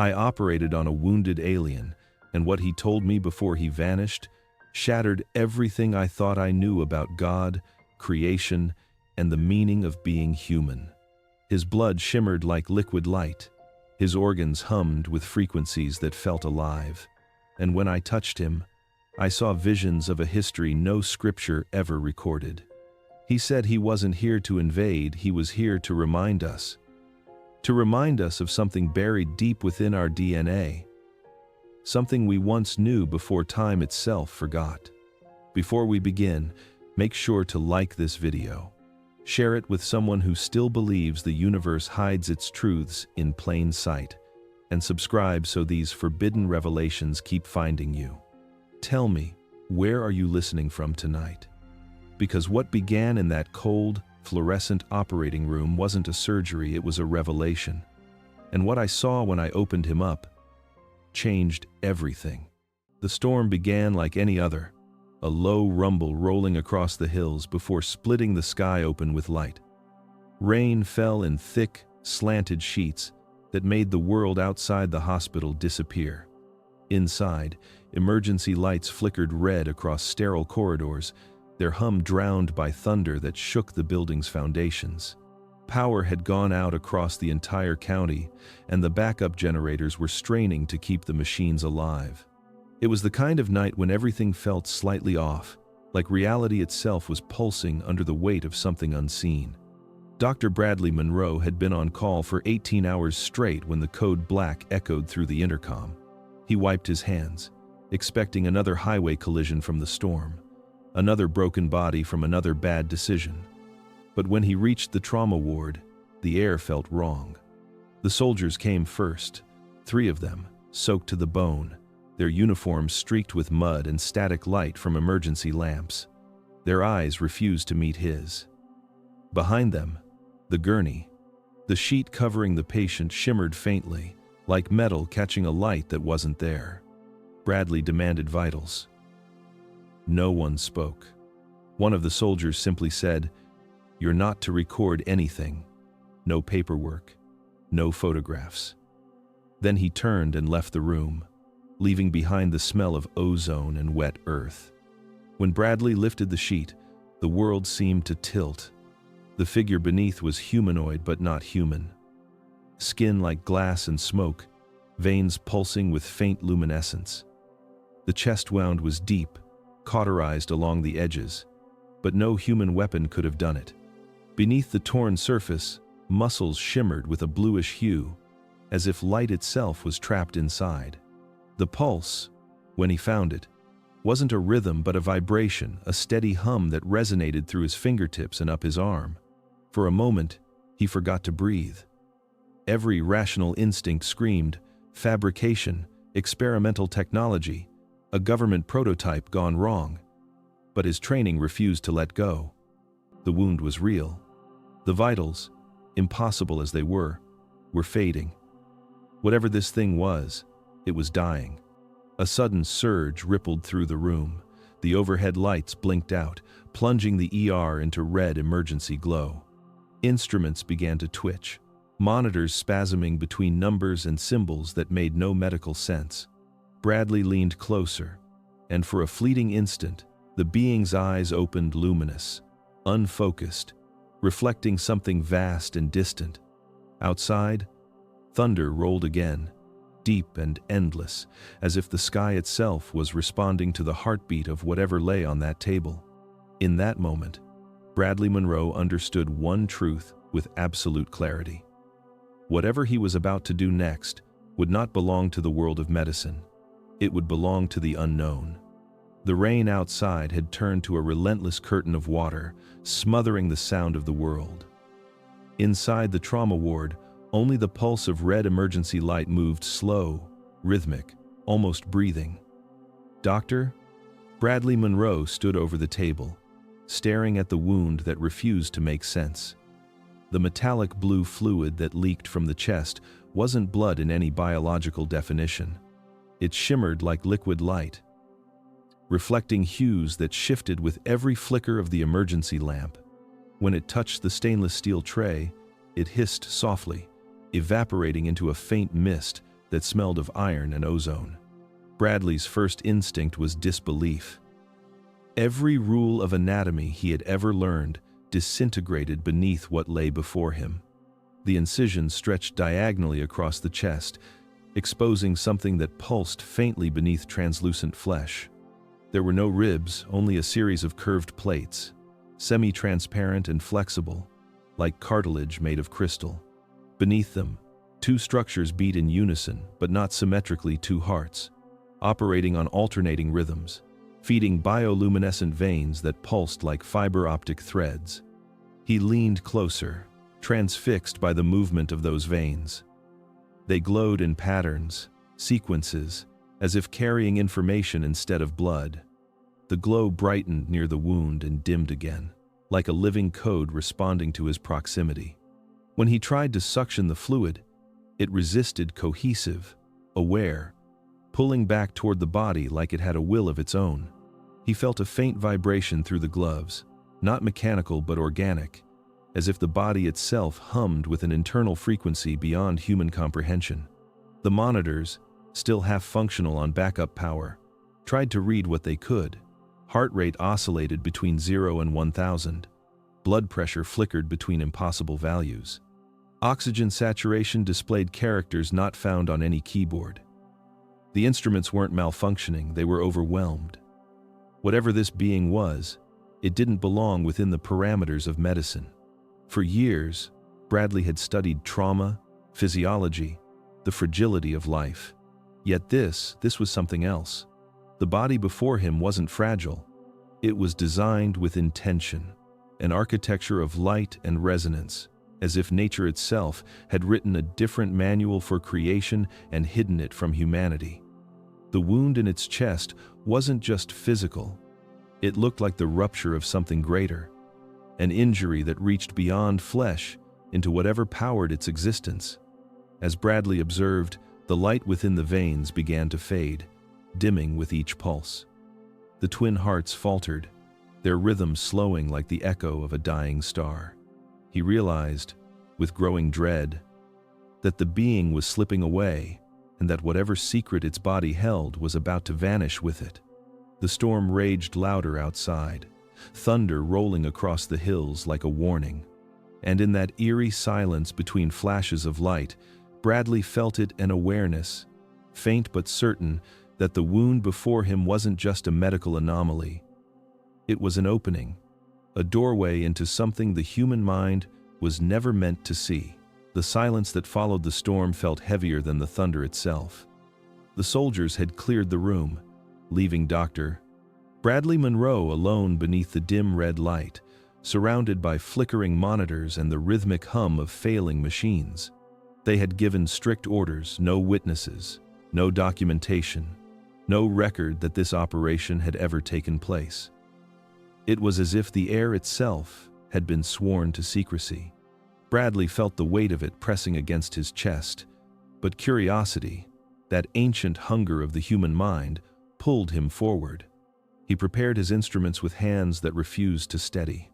I operated on a wounded alien, and what he told me before he vanished shattered everything I thought I knew about God, creation, and the meaning of being human. His blood shimmered like liquid light. His organs hummed with frequencies that felt alive. And when I touched him, I saw visions of a history no scripture ever recorded. He said he wasn't here to invade, he was here to remind us. To remind us of something buried deep within our DNA. Something we once knew before time itself forgot. Before we begin, make sure to like this video. Share it with someone who still believes the universe hides its truths in plain sight. And subscribe so these forbidden revelations keep finding you. Tell me, where are you listening from tonight? Because what began in that cold, fluorescent operating room wasn't a surgery, it was a revelation. And what I saw when I opened him up changed everything. The storm began like any other, a low rumble rolling across the hills before splitting the sky open with light. Rain fell in thick, slanted sheets that made the world outside the hospital disappear. Inside, emergency lights flickered red across sterile corridors, their hum drowned by thunder that shook the building's foundations. Power had gone out across the entire county, and the backup generators were straining to keep the machines alive. It was the kind of night when everything felt slightly off, like reality itself was pulsing under the weight of something unseen. Dr. Bradley Monroe had been on call for 18 hours straight when the code black echoed through the intercom. He wiped his hands, expecting another highway collision from the storm, another broken body from another bad decision. But when he reached the trauma ward, the air felt wrong. The soldiers came first, 3 of them, soaked to the bone, their uniforms streaked with mud and static light from emergency lamps. Their eyes refused to meet his. Behind them, the gurney. The sheet covering the patient shimmered faintly, like metal catching a light that wasn't there. Bradley demanded vitals. No one spoke. One of the soldiers simply said, "You're not to record anything. No paperwork. No photographs." Then he turned and left the room, leaving behind the smell of ozone and wet earth. When Bradley lifted the sheet, the world seemed to tilt. The figure beneath was humanoid but not human. Skin like glass and smoke, veins pulsing with faint luminescence. The chest wound was deep, cauterized along the edges, but no human weapon could have done it. Beneath the torn surface, muscles shimmered with a bluish hue, as if light itself was trapped inside. The pulse, when he found it, wasn't a rhythm but a vibration, a steady hum that resonated through his fingertips and up his arm. For a moment, he forgot to breathe. Every rational instinct screamed, fabrication, experimental technology, a government prototype gone wrong. But his training refused to let go. The wound was real. The vitals, impossible as they were fading. Whatever this thing was, it was dying. A sudden surge rippled through the room. The overhead lights blinked out, plunging the ER into red emergency glow. Instruments began to twitch, monitors spasming between numbers and symbols that made no medical sense. Bradley leaned closer, and for a fleeting instant, the being's eyes opened luminous, unfocused, reflecting something vast and distant. Outside, thunder rolled again, deep and endless, as if the sky itself was responding to the heartbeat of whatever lay on that table. In that moment, Bradley Monroe understood one truth with absolute clarity. Whatever he was about to do next would not belong to the world of medicine. It would belong to the unknown. The rain outside had turned to a relentless curtain of water, smothering the sound of the world. Inside the trauma ward, only the pulse of red emergency light moved slow, rhythmic, almost breathing. "Doctor?" Bradley Monroe stood over the table, staring at the wound that refused to make sense. The metallic blue fluid that leaked from the chest wasn't blood in any biological definition. It shimmered like liquid light, reflecting hues that shifted with every flicker of the emergency lamp. When it touched the stainless steel tray, it hissed softly, evaporating into a faint mist that smelled of iron and ozone. Bradley's first instinct was disbelief. Every rule of anatomy he had ever learned disintegrated beneath what lay before him. The incision stretched diagonally across the chest, exposing something that pulsed faintly beneath translucent flesh. There were no ribs, only a series of curved plates, semi-transparent and flexible, like cartilage made of crystal. Beneath them, two structures beat in unison, but not symmetrically, two hearts, operating on alternating rhythms, feeding bioluminescent veins that pulsed like fiber-optic threads. He leaned closer, transfixed by the movement of those veins. They glowed in patterns, sequences, as if carrying information instead of blood. The glow brightened near the wound and dimmed again, like a living code responding to his proximity. When he tried to suction the fluid, it resisted, cohesive, aware, pulling back toward the body like it had a will of its own. He felt a faint vibration through the gloves, not mechanical but organic, as if the body itself hummed with an internal frequency beyond human comprehension. The monitors, still half-functional on backup power, tried to read what they could. Heart rate oscillated between 0 and 1,000. Blood pressure flickered between impossible values. Oxygen saturation displayed characters not found on any keyboard. The instruments weren't malfunctioning, they were overwhelmed. Whatever this being was, it didn't belong within the parameters of medicine. For years, Bradley had studied trauma, physiology, the fragility of life. Yet this was something else. The body before him wasn't fragile. It was designed with intention, an architecture of light and resonance, as if nature itself had written a different manual for creation and hidden it from humanity. The wound in its chest wasn't just physical. It looked like the rupture of something greater, an injury that reached beyond flesh into whatever powered its existence. As Bradley observed, the light within the veins began to fade, dimming with each pulse. The twin hearts faltered, their rhythm slowing like the echo of a dying star. He realized, with growing dread, that the being was slipping away, and that whatever secret its body held was about to vanish with it. The storm raged louder outside, thunder rolling across the hills like a warning. And in that eerie silence between flashes of light, Bradley felt it, an awareness, faint but certain, that the wound before him wasn't just a medical anomaly. It was an opening, a doorway into something the human mind was never meant to see. The silence that followed the storm felt heavier than the thunder itself. The soldiers had cleared the room, leaving Dr. Bradley Monroe alone beneath the dim red light, surrounded by flickering monitors and the rhythmic hum of failing machines. They had given strict orders: no witnesses, no documentation, no record that this operation had ever taken place. It was as if the air itself had been sworn to secrecy. Bradley felt the weight of it pressing against his chest, but curiosity, that ancient hunger of the human mind, pulled him forward. He prepared his instruments with hands that refused to steady.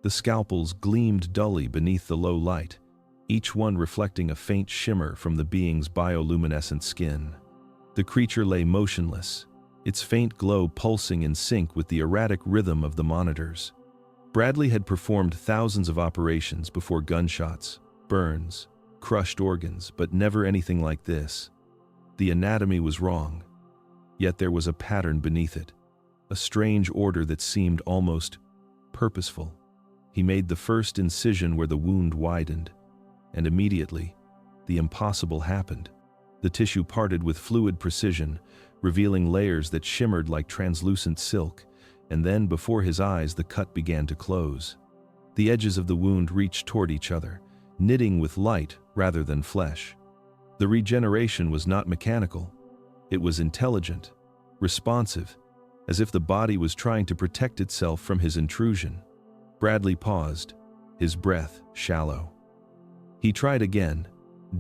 The scalpels gleamed dully beneath the low light, each one reflecting a faint shimmer from the being's bioluminescent skin. The creature lay motionless, its faint glow pulsing in sync with the erratic rhythm of the monitors. Bradley had performed thousands of operations before: gunshots, burns, crushed organs, but never anything like this. The anatomy was wrong, yet there was a pattern beneath it, a strange order that seemed almost purposeful. He made the first incision where the wound widened, and immediately, the impossible happened. The tissue parted with fluid precision, revealing layers that shimmered like translucent silk, and then before his eyes the cut began to close. The edges of the wound reached toward each other, knitting with light rather than flesh. The regeneration was not mechanical. It was intelligent, responsive, as if the body was trying to protect itself from his intrusion. Bradley paused, his breath shallow. He tried again,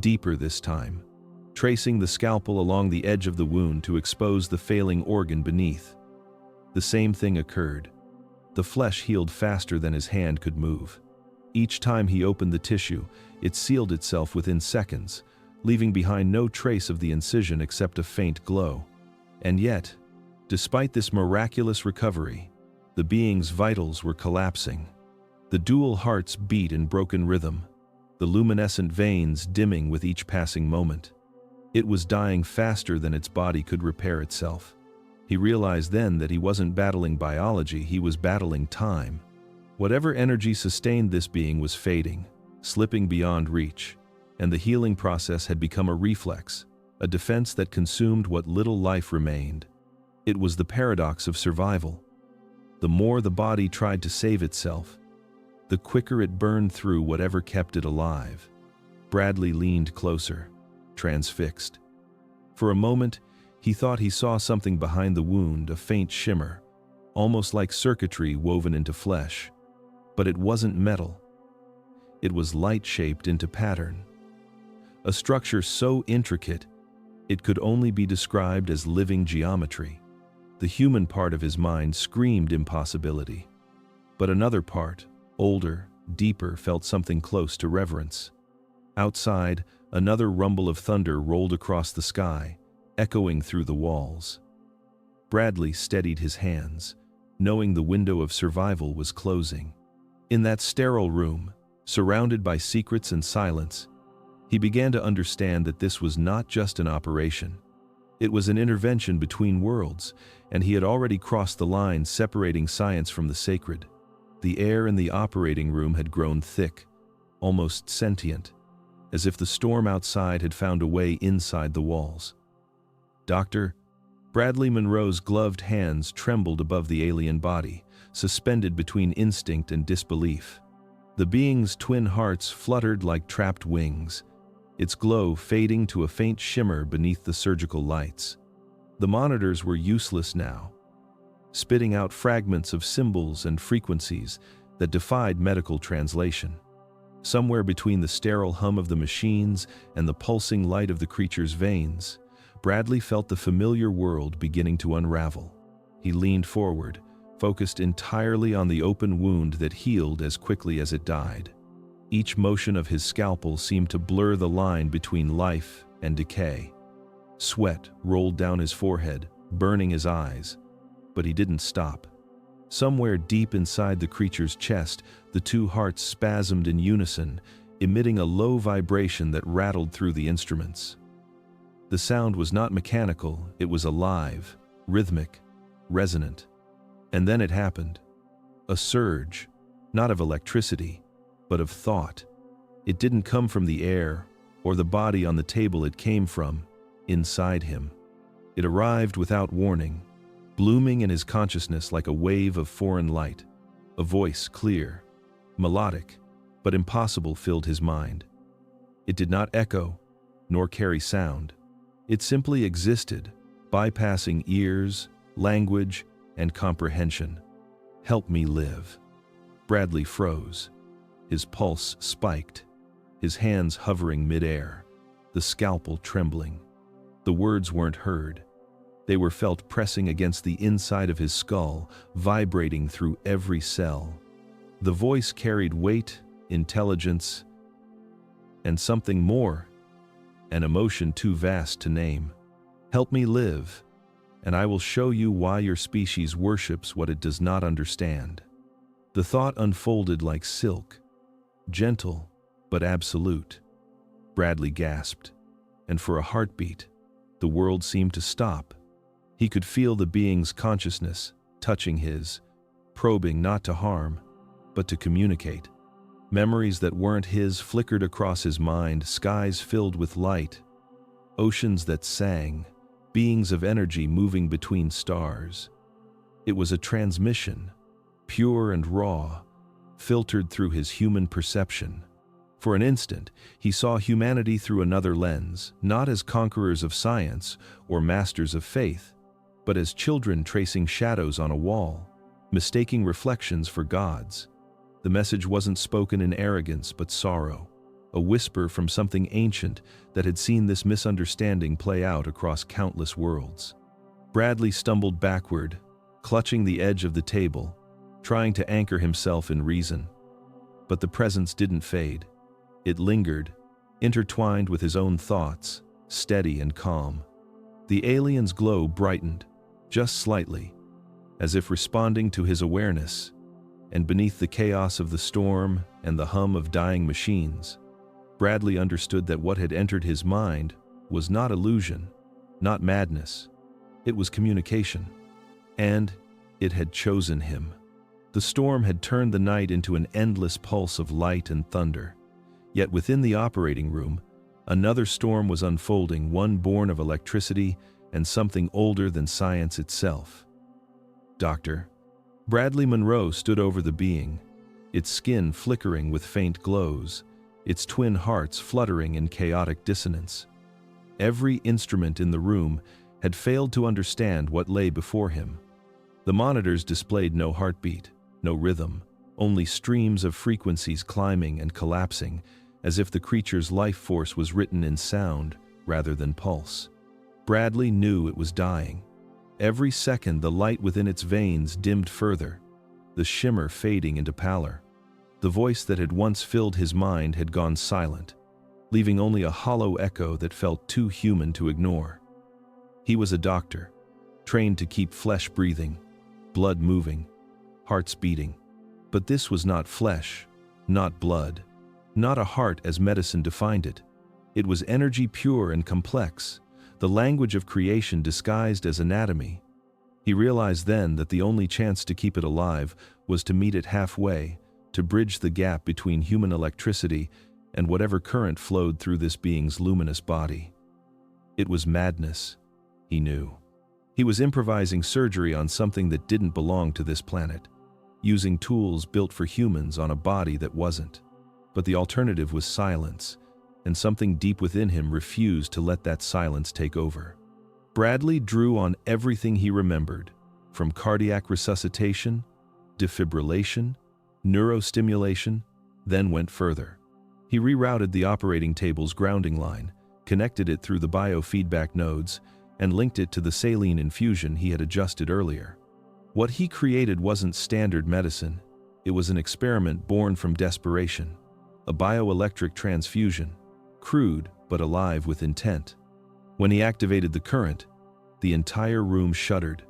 deeper this time, tracing the scalpel along the edge of the wound to expose the failing organ beneath. The same thing occurred. The flesh healed faster than his hand could move. Each time he opened the tissue, it sealed itself within seconds, leaving behind no trace of the incision except a faint glow. And yet, despite this miraculous recovery, the being's vitals were collapsing. The dual hearts beat in broken rhythm, the luminescent veins dimming with each passing moment. It was dying faster than its body could repair itself. He realized then that he wasn't battling biology, he was battling time. Whatever energy sustained this being was fading, slipping beyond reach, and the healing process had become a reflex, a defense that consumed what little life remained. It was the paradox of survival. The more the body tried to save itself, the quicker it burned through whatever kept it alive. Bradley leaned closer, transfixed. For a moment, he thought he saw something behind the wound, a faint shimmer, almost like circuitry woven into flesh. But it wasn't metal. It was light-shaped into pattern. A structure so intricate, it could only be described as living geometry. The human part of his mind screamed impossibility. But another part, older, deeper, felt something close to reverence. Outside, another rumble of thunder rolled across the sky, echoing through the walls. Bradley steadied his hands, knowing the window of survival was closing. In that sterile room, surrounded by secrets and silence, he began to understand that this was not just an operation. It was an intervention between worlds, and he had already crossed the line separating science from the sacred. The air in the operating room had grown thick, almost sentient, as if the storm outside had found a way inside the walls. "Doctor," Bradley Monroe's gloved hands trembled above the alien body, suspended between instinct and disbelief. The being's twin hearts fluttered like trapped wings, its glow fading to a faint shimmer beneath the surgical lights. The monitors were useless now, spitting out fragments of symbols and frequencies that defied medical translation. Somewhere between the sterile hum of the machines and the pulsing light of the creature's veins, Bradley felt the familiar world beginning to unravel. He leaned forward, focused entirely on the open wound that healed as quickly as it died. Each motion of his scalpel seemed to blur the line between life and decay. Sweat rolled down his forehead, burning his eyes, but he didn't stop. Somewhere deep inside the creature's chest, the two hearts spasmed in unison, emitting a low vibration that rattled through the instruments. The sound was not mechanical, it was alive, rhythmic, resonant. And then it happened. A surge, not of electricity, but of thought. It didn't come from the air or the body on the table, it came from inside him. It arrived without warning, blooming in his consciousness like a wave of foreign light. A voice, clear, melodic, but impossible, filled his mind. It did not echo, nor carry sound. It simply existed, bypassing ears, language, and comprehension. "Help me live." Bradley froze. His pulse spiked, his hands hovering mid-air, the scalpel trembling. The words weren't heard. They were felt pressing against the inside of his skull, vibrating through every cell. The voice carried weight, intelligence, and something more, an emotion too vast to name. "Help me live, and I will show you why your species worships what it does not understand." The thought unfolded like silk, gentle but absolute. Bradley gasped, and for a heartbeat, the world seemed to stop. He could feel the being's consciousness touching his, probing not to harm, but to communicate. Memories that weren't his flickered across his mind, skies filled with light, oceans that sang, beings of energy moving between stars. It was a transmission, pure and raw, filtered through his human perception. For an instant, he saw humanity through another lens, not as conquerors of science or masters of faith, but as children tracing shadows on a wall, mistaking reflections for gods. The message wasn't spoken in arrogance but sorrow, a whisper from something ancient that had seen this misunderstanding play out across countless worlds. Bradley stumbled backward, clutching the edge of the table, trying to anchor himself in reason. But the presence didn't fade. It lingered, intertwined with his own thoughts, steady and calm. The alien's glow brightened, just slightly, as if responding to his awareness, and beneath the chaos of the storm and the hum of dying machines, Bradley understood that what had entered his mind was not illusion, not madness. It was communication. And it had chosen him. The storm had turned the night into an endless pulse of light and thunder. Yet within the operating room, another storm was unfolding, one born of electricity and something older than science itself. Dr. Bradley Monroe stood over the being, its skin flickering with faint glows, its twin hearts fluttering in chaotic dissonance. Every instrument in the room had failed to understand what lay before him. The monitors displayed no heartbeat, no rhythm, only streams of frequencies climbing and collapsing, as if the creature's life force was written in sound rather than pulse. Bradley knew it was dying. Every second the light within its veins dimmed further, the shimmer fading into pallor. The voice that had once filled his mind had gone silent, leaving only a hollow echo that felt too human to ignore. He was a doctor, trained to keep flesh breathing, blood moving, hearts beating. But this was not flesh, not blood, not a heart as medicine defined it. It was energy pure and complex, the language of creation disguised as anatomy. He realized then that the only chance to keep it alive was to meet it halfway, to bridge the gap between human electricity and whatever current flowed through this being's luminous body. It was madness, he knew. He was improvising surgery on something that didn't belong to this planet, using tools built for humans on a body that wasn't. But the alternative was silence, and something deep within him refused to let that silence take over. Bradley drew on everything he remembered, from cardiac resuscitation, defibrillation, neurostimulation, then went further. He rerouted the operating table's grounding line, connected it through the biofeedback nodes, and linked it to the saline infusion he had adjusted earlier. What he created wasn't standard medicine. It was an experiment born from desperation, a bioelectric transfusion, crude but alive with intent. When he activated the current, the entire room shuddered.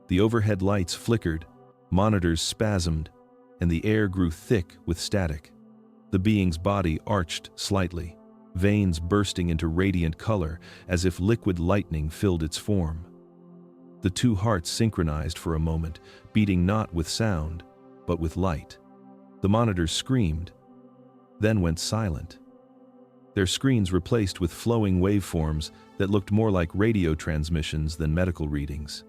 The overhead lights flickered, monitors spasmed, and the air grew thick with static. The being's body arched slightly, veins bursting into radiant color as if liquid lightning filled its form. The two hearts synchronized for a moment, beating not with sound, but with light. The monitors screamed, then went silent. Their screens replaced with flowing waveforms that looked more like radio transmissions than medical readings.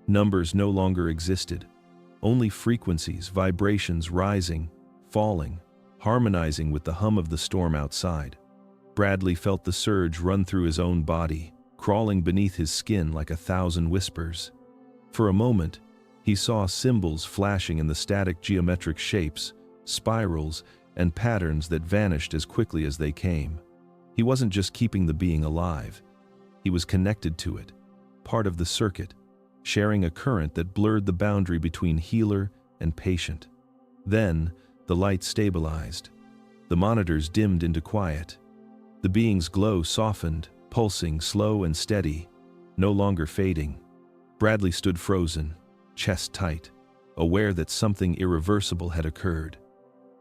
Numbers no longer existed, only frequencies, vibrations rising, falling, harmonizing with the hum of the storm outside. Bradley felt the surge run through his own body, crawling beneath his skin like 1,000 whispers. For a moment, he saw symbols flashing in the static geometric shapes, spirals, and patterns that vanished as quickly as they came. He wasn't just keeping the being alive. He was connected to it, part of the circuit, sharing a current that blurred the boundary between healer and patient. Then, the light stabilized. The monitors dimmed into quiet. The being's glow softened, pulsing slow and steady, no longer fading. Bradley stood frozen, chest tight, aware that something irreversible had occurred.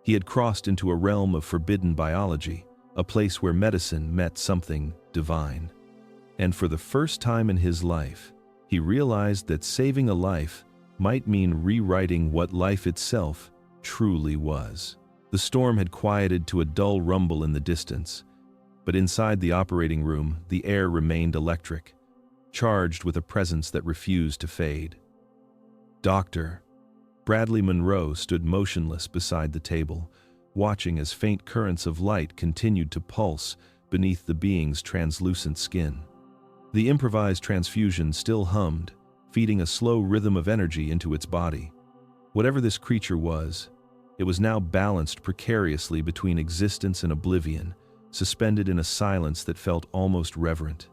He had crossed into a realm of forbidden biology, a place where medicine met something divine. And for the first time in his life, he realized that saving a life might mean rewriting what life itself truly was. The storm had quieted to a dull rumble in the distance, but inside the operating room, the air remained electric, charged with a presence that refused to fade. Dr. Bradley Monroe stood motionless beside the table, watching as faint currents of light continued to pulse beneath the being's translucent skin. The improvised transfusion still hummed, feeding a slow rhythm of energy into its body. Whatever this creature was, it was now balanced precariously between existence and oblivion, suspended in a silence that felt almost reverent.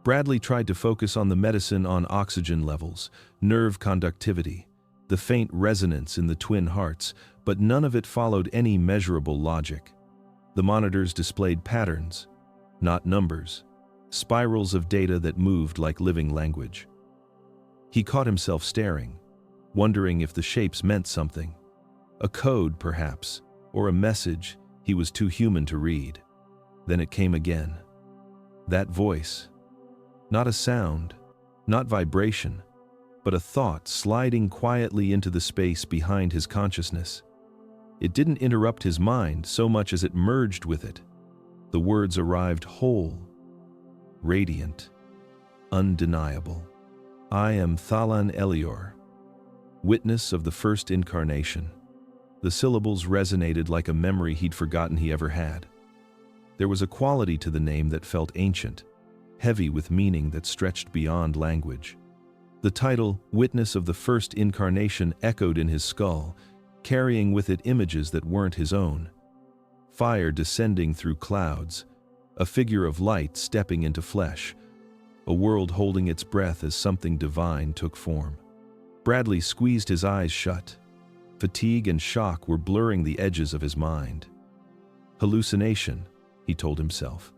Bradley tried to focus on the medicine, on oxygen levels, nerve conductivity, the faint resonance in the twin hearts, but none of it followed any measurable logic. The monitors displayed patterns, not numbers, spirals of data that moved like living language. He caught himself staring, wondering if the shapes meant something. A code, perhaps, or a message he was too human to read. Then it came again. That voice. Not a sound, not vibration, but a thought sliding quietly into the space behind his consciousness. It didn't interrupt his mind so much as it merged with it. The words arrived whole, radiant, undeniable. I am Thalan Elior, witness of the first incarnation. The syllables resonated like a memory he'd forgotten he ever had. There was a quality to the name that felt ancient, heavy with meaning that stretched beyond language. The title, Witness of the First Incarnation, echoed in his skull, carrying with it images that weren't his own. Fire descending through clouds, a figure of light stepping into flesh, a world holding its breath as something divine took form. Bradley squeezed his eyes shut. Fatigue and shock were blurring the edges of his mind. Hallucination, he told himself.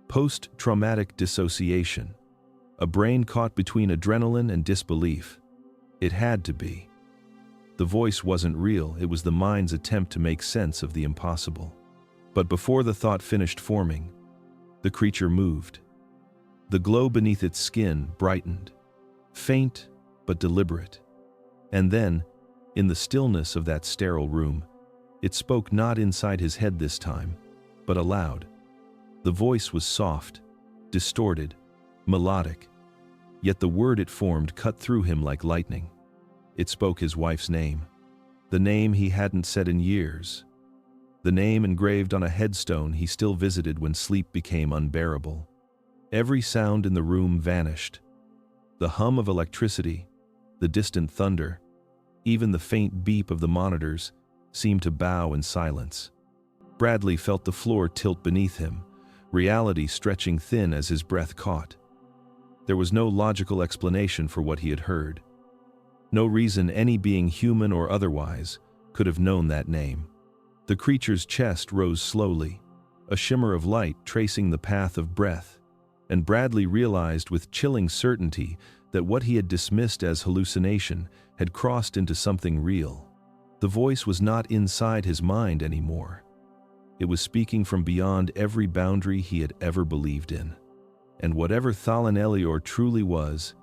Post-traumatic dissociation. A brain caught between adrenaline and disbelief. It had to be. The voice wasn't real, it was the mind's attempt to make sense of the impossible. But before the thought finished forming, the creature moved. The glow beneath its skin brightened, faint but deliberate. And then, in the stillness of that sterile room, it spoke not inside his head this time, but aloud. The voice was soft, distorted, melodic, yet the word it formed cut through him like lightning. It spoke his wife's name, the name he hadn't said in years, the name engraved on a headstone he still visited when sleep became unbearable. Every sound in the room vanished. The hum of electricity, the distant thunder, even the faint beep of the monitors seemed to bow in silence. Bradley felt the floor tilt beneath him, reality stretching thin as his breath caught. There was no logical explanation for what he had heard. No reason any being, human or otherwise, could have known that name. The creature's chest rose slowly, a shimmer of light tracing the path of breath, and Bradley realized with chilling certainty that what he had dismissed as hallucination had crossed into something real. The voice was not inside his mind anymore. It was speaking from beyond every boundary he had ever believed in. And whatever Thalan Elior truly was,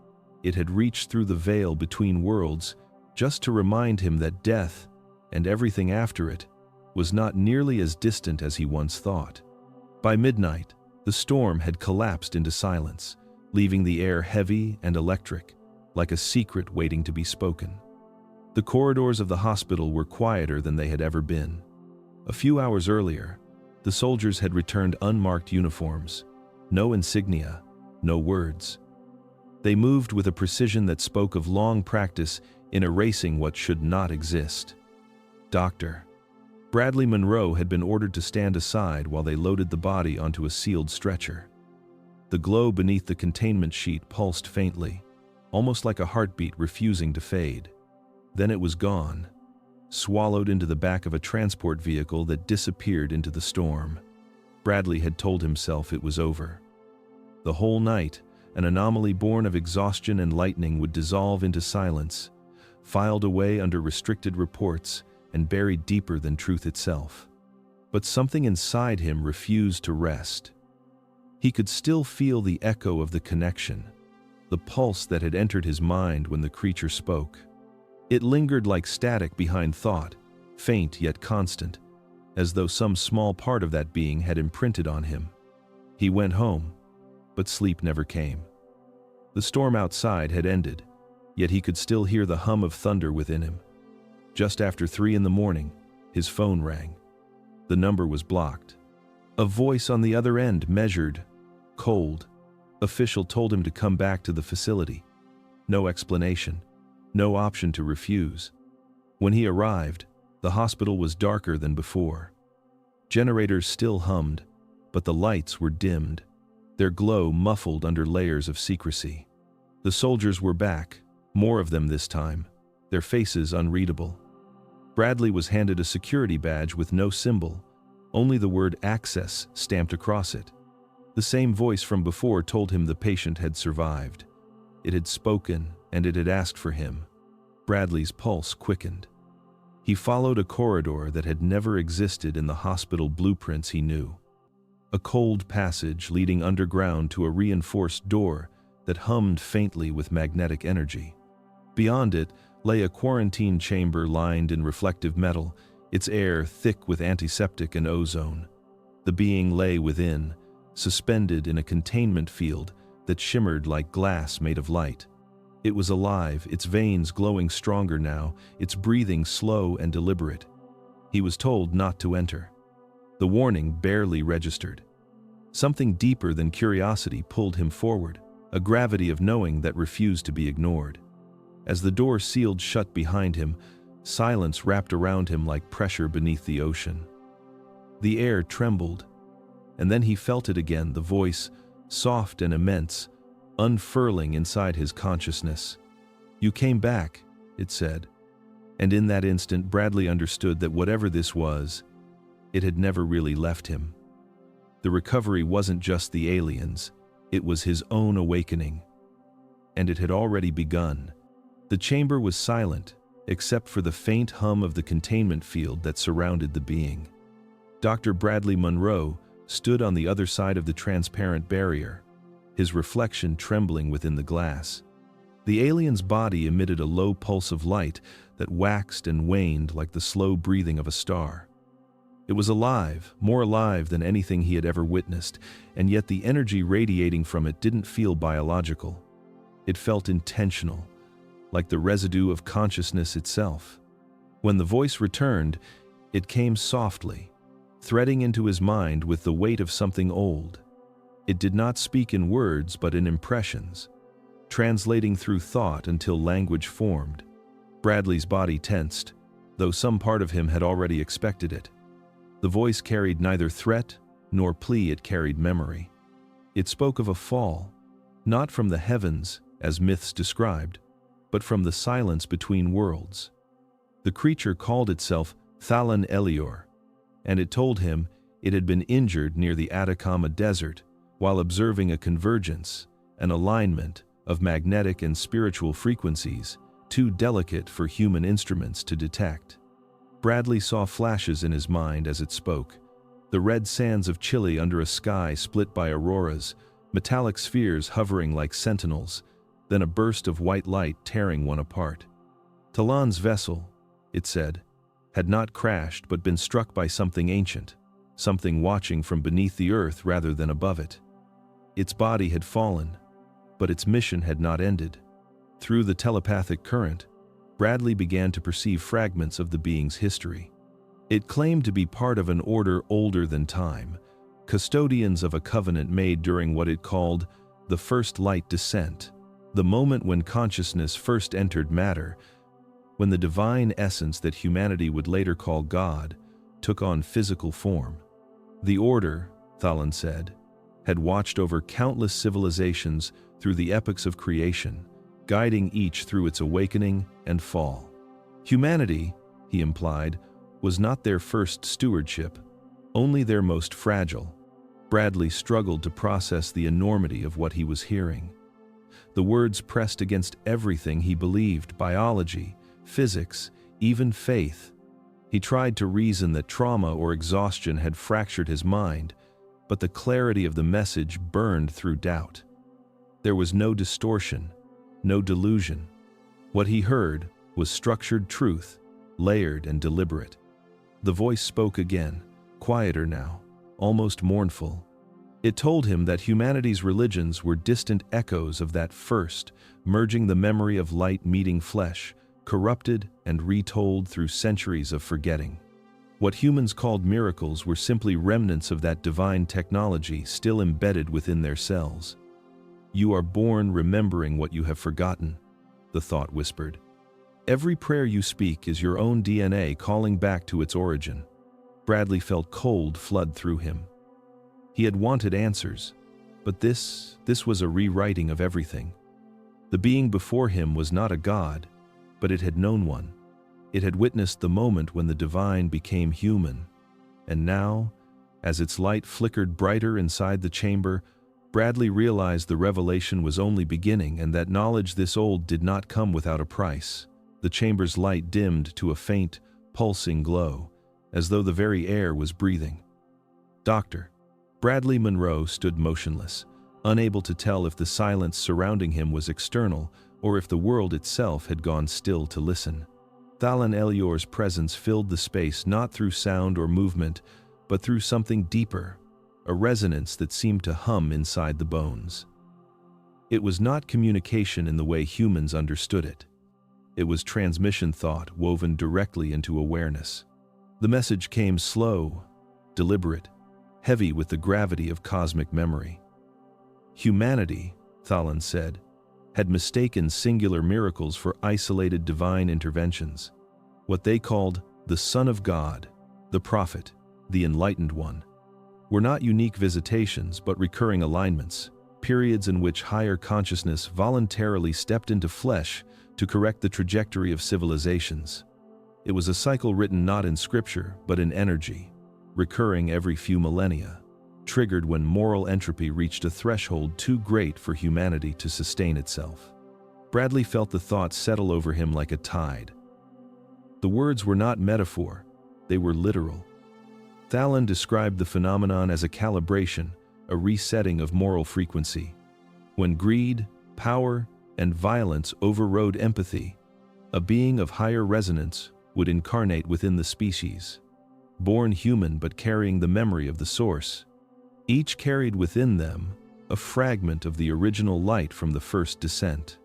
it had reached through the veil between worlds just to remind him that death, and everything after it, was not nearly as distant as he once thought. By midnight, the storm had collapsed into silence, leaving the air heavy and electric, like a secret waiting to be spoken. The corridors of the hospital were quieter than they had ever been. A few hours earlier, the soldiers had returned unmarked uniforms, no insignia, no words. They moved with a precision that spoke of long practice in erasing what should not exist. Dr. Bradley Monroe had been ordered to stand aside while they loaded the body onto a sealed stretcher. The glow beneath the containment sheet pulsed faintly, almost like a heartbeat refusing to fade. Then it was gone, swallowed into the back of a transport vehicle that disappeared into the storm. Bradley had told himself it was over. The whole night, an anomaly born of exhaustion and lightning would dissolve into silence, filed away under restricted reports and buried deeper than truth itself. But something inside him refused to rest. He could still feel the echo of the connection, the pulse that had entered his mind when the creature spoke. It lingered like static behind thought, faint yet constant, as though some small part of that being had imprinted on him. He went home, but sleep never came. The storm outside had ended, yet he could still hear the hum of thunder within him. Just after 3 a.m, his phone rang. The number was blocked. A voice on the other end, measured, cold, official, told him to come back to the facility. No explanation, no option to refuse. When he arrived, the hospital was darker than before. Generators still hummed, but the lights were dimmed, their glow muffled under layers of secrecy. The soldiers were back, more of them this time, their faces unreadable. Bradley was handed a security badge with no symbol, only the word access stamped across it. The same voice from before told him the patient had survived. It had spoken, and it had asked for him. Bradley's pulse quickened. He followed a corridor that had never existed in the hospital blueprints he knew. A cold passage leading underground to a reinforced door that hummed faintly with magnetic energy. Beyond it lay a quarantine chamber lined in reflective metal, its air thick with antiseptic and ozone. The being lay within, suspended in a containment field that shimmered like glass made of light. It was alive, its veins glowing stronger now, its breathing slow and deliberate. He was told not to enter. The warning barely registered. Something deeper than curiosity pulled him forward, a gravity of knowing that refused to be ignored. As the door sealed shut behind him, silence wrapped around him like pressure beneath the ocean. The air trembled, and then he felt it again, the voice, soft and immense, unfurling inside his consciousness. "You came back," it said. And in that instant, Bradley understood that whatever this was, it had never really left him. The recovery wasn't just the aliens, it was his own awakening. And it had already begun. The chamber was silent, except for the faint hum of the containment field that surrounded the being. Dr. Bradley Monroe stood on the other side of the transparent barrier, his reflection trembling within the glass. The alien's body emitted a low pulse of light that waxed and waned like the slow breathing of a star. It was alive, more alive than anything he had ever witnessed, and yet the energy radiating from it didn't feel biological. It felt intentional, like the residue of consciousness itself. When the voice returned, it came softly, threading into his mind with the weight of something old. It did not speak in words but in impressions, translating through thought until language formed. Bradley's body tensed, though some part of him had already expected it. The voice carried neither threat nor plea, it carried memory. It spoke of a fall, not from the heavens, as myths described, but from the silence between worlds. The creature called itself Thalan Elior, and it told him it had been injured near the Atacama Desert while observing a convergence, an alignment of magnetic and spiritual frequencies, too delicate for human instruments to detect. Bradley saw flashes in his mind as it spoke, the red sands of Chile under a sky split by auroras, metallic spheres hovering like sentinels, then a burst of white light tearing one apart. Talon's vessel, it said, had not crashed but been struck by something ancient, something watching from beneath the earth rather than above it. Its body had fallen, but its mission had not ended. Through the telepathic current, Bradley began to perceive fragments of the being's history. It claimed to be part of an order older than time, custodians of a covenant made during what it called the First Light Descent, the moment when consciousness first entered matter, when the divine essence that humanity would later call God took on physical form. The order, Thalan said, had watched over countless civilizations through the epochs of creation, guiding each through its awakening and fall. Humanity, he implied, was not their first stewardship, only their most fragile. Bradley struggled to process the enormity of what he was hearing. The words pressed against everything he believed: biology, physics, even faith. He tried to reason that trauma or exhaustion had fractured his mind, but the clarity of the message burned through doubt. There was no distortion, no delusion. What he heard was structured truth, layered and deliberate. The voice spoke again, quieter now, almost mournful. It told him that humanity's religions were distant echoes of that first, merging the memory of light meeting flesh, corrupted and retold through centuries of forgetting. What humans called miracles were simply remnants of that divine technology still embedded within their cells. "You are born remembering what you have forgotten," the thought whispered. "Every prayer you speak is your own DNA calling back to its origin." Bradley felt cold flood through him. He had wanted answers, but this was a rewriting of everything. The being before him was not a god, but it had known one. It had witnessed the moment when the divine became human, and now As its light flickered brighter inside the chamber, Bradley realized the revelation was only beginning and that knowledge this old did not come without a price. The chamber's light dimmed to a faint, pulsing glow, as though the very air was breathing. Dr. Bradley Monroe stood motionless, unable to tell if the silence surrounding him was external or if the world itself had gone still to listen. Thalen Elior's presence filled the space not through sound or movement, but through something deeper, a resonance that seemed to hum inside the bones. It was not communication in the way humans understood it. It was transmission thought woven directly into awareness. The message came slow, deliberate, heavy with the gravity of cosmic memory. Humanity, Thalen said, had mistaken singular miracles for isolated divine interventions. What they called the Son of God, the Prophet, the Enlightened One, were not unique visitations but recurring alignments, periods in which higher consciousness voluntarily stepped into flesh to correct the trajectory of civilizations. It was a cycle written not in scripture but in energy, recurring every few millennia, triggered when moral entropy reached a threshold too great for humanity to sustain itself. Bradley felt the thought settle over him like a tide. The words were not metaphor, they were literal. Thalen described the phenomenon as a calibration, a resetting of moral frequency. When greed, power, and violence overrode empathy, a being of higher resonance would incarnate within the species. Born human but carrying the memory of the source, each carried within them a fragment of the original light from the first descent.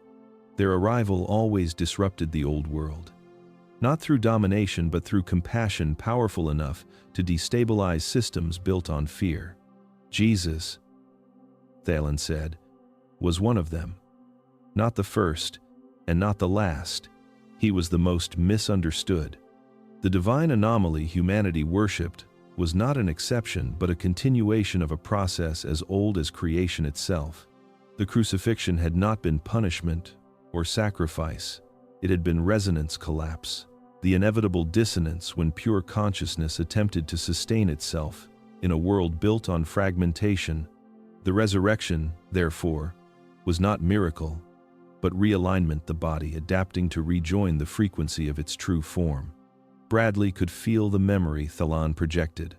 Their arrival always disrupted the old world. Not through domination but through compassion powerful enough to destabilize systems built on fear. Jesus, Thalen said, was one of them. Not the first, and not the last. He was the most misunderstood. The divine anomaly humanity worshipped was not an exception but a continuation of a process as old as creation itself. The crucifixion had not been punishment or sacrifice. It had been resonance collapse, the inevitable dissonance when pure consciousness attempted to sustain itself in a world built on fragmentation. The resurrection, therefore, was not miracle, but realignment, the body adapting to rejoin the frequency of its true form. Bradley could feel the memory Thalen projected.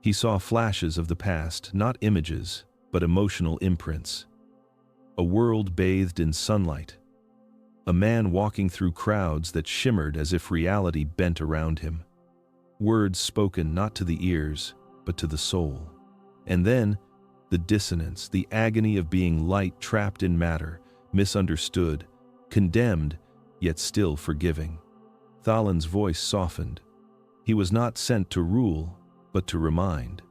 He saw flashes of the past, not images, but emotional imprints. A world bathed in sunlight. A man walking through crowds that shimmered as if reality bent around him. Words spoken not to the ears, but to the soul. And then, the dissonance, the agony of being light trapped in matter, misunderstood, condemned, yet still forgiving. Thalen's voice softened. He was not sent to rule, but to remind.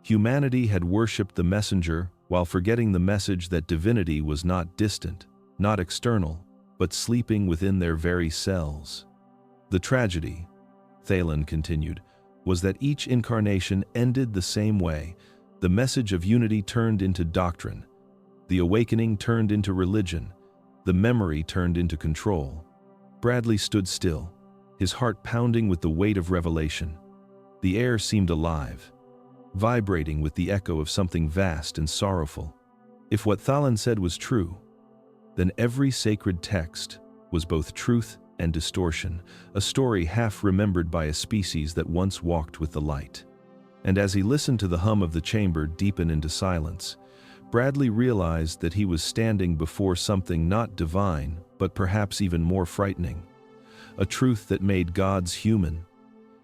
Humanity had worshipped the messenger while forgetting the message that divinity was not distant, not external, but sleeping within their very cells. The tragedy, Thalen continued, was that each incarnation ended the same way. The message of unity turned into doctrine. The awakening turned into religion. The memory turned into control. Bradley stood still, his heart pounding with the weight of revelation. The air seemed alive, vibrating with the echo of something vast and sorrowful. If what Thalen said was true, then every sacred text was both truth and distortion, a story half remembered by a species that once walked with the light. And as he listened to the hum of the chamber deepen into silence, Bradley realized that he was standing before something not divine, but perhaps even more frightening. A truth that made gods human,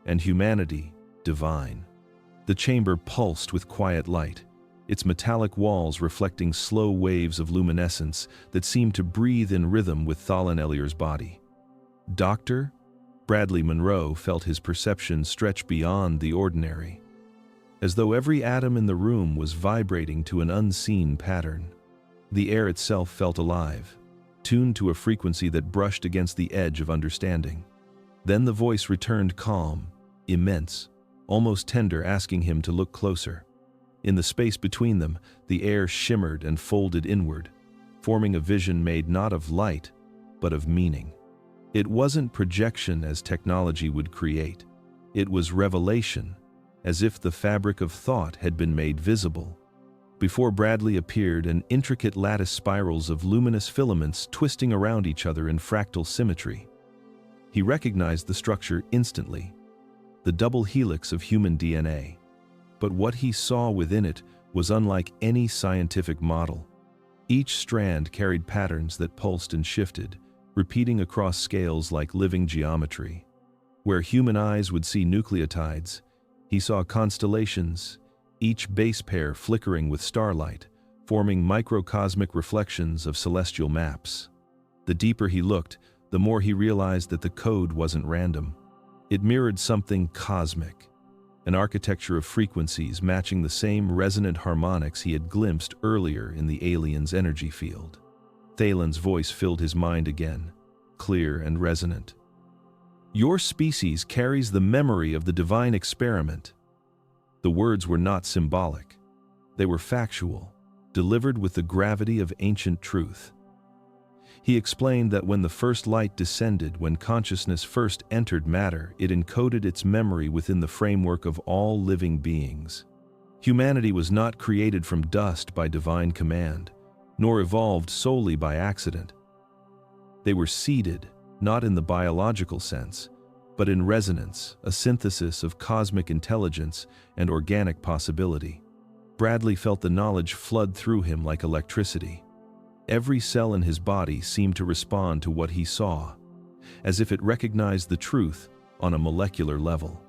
and humanity divine. The chamber pulsed with quiet light, its metallic walls reflecting slow waves of luminescence that seemed to breathe in rhythm with Thalen Elior's body. Dr. Bradley Monroe felt his perception stretch beyond the ordinary, as though every atom in the room was vibrating to an unseen pattern. The air itself felt alive, tuned to a frequency that brushed against the edge of understanding. Then the voice returned calm, immense, almost tender, asking him to look closer. In the space between them, the air shimmered and folded inward, forming a vision made not of light, but of meaning. It wasn't projection as technology would create. It was revelation, as if the fabric of thought had been made visible. Before Bradley appeared an intricate lattice spirals of luminous filaments twisting around each other in fractal symmetry. He recognized the structure instantly, the double helix of human DNA. But what he saw within it was unlike any scientific model. Each strand carried patterns that pulsed and shifted, repeating across scales like living geometry. Where human eyes would see nucleotides, he saw constellations, each base pair flickering with starlight, forming microcosmic reflections of celestial maps. The deeper he looked, the more he realized that the code wasn't random. It mirrored something cosmic, an architecture of frequencies matching the same resonant harmonics he had glimpsed earlier in the alien's energy field. Thalen's voice filled his mind again, clear and resonant. "Your species carries the memory of the divine experiment." The words were not symbolic. They were factual, delivered with the gravity of ancient truth. He explained that when the first light descended, when consciousness first entered matter, it encoded its memory within the framework of all living beings. Humanity was not created from dust by divine command, nor evolved solely by accident. They were seeded, not in the biological sense, but in resonance, a synthesis of cosmic intelligence and organic possibility. Bradley felt the knowledge flood through him like electricity. Every cell in his body seemed to respond to what he saw, as if it recognized the truth on a molecular level.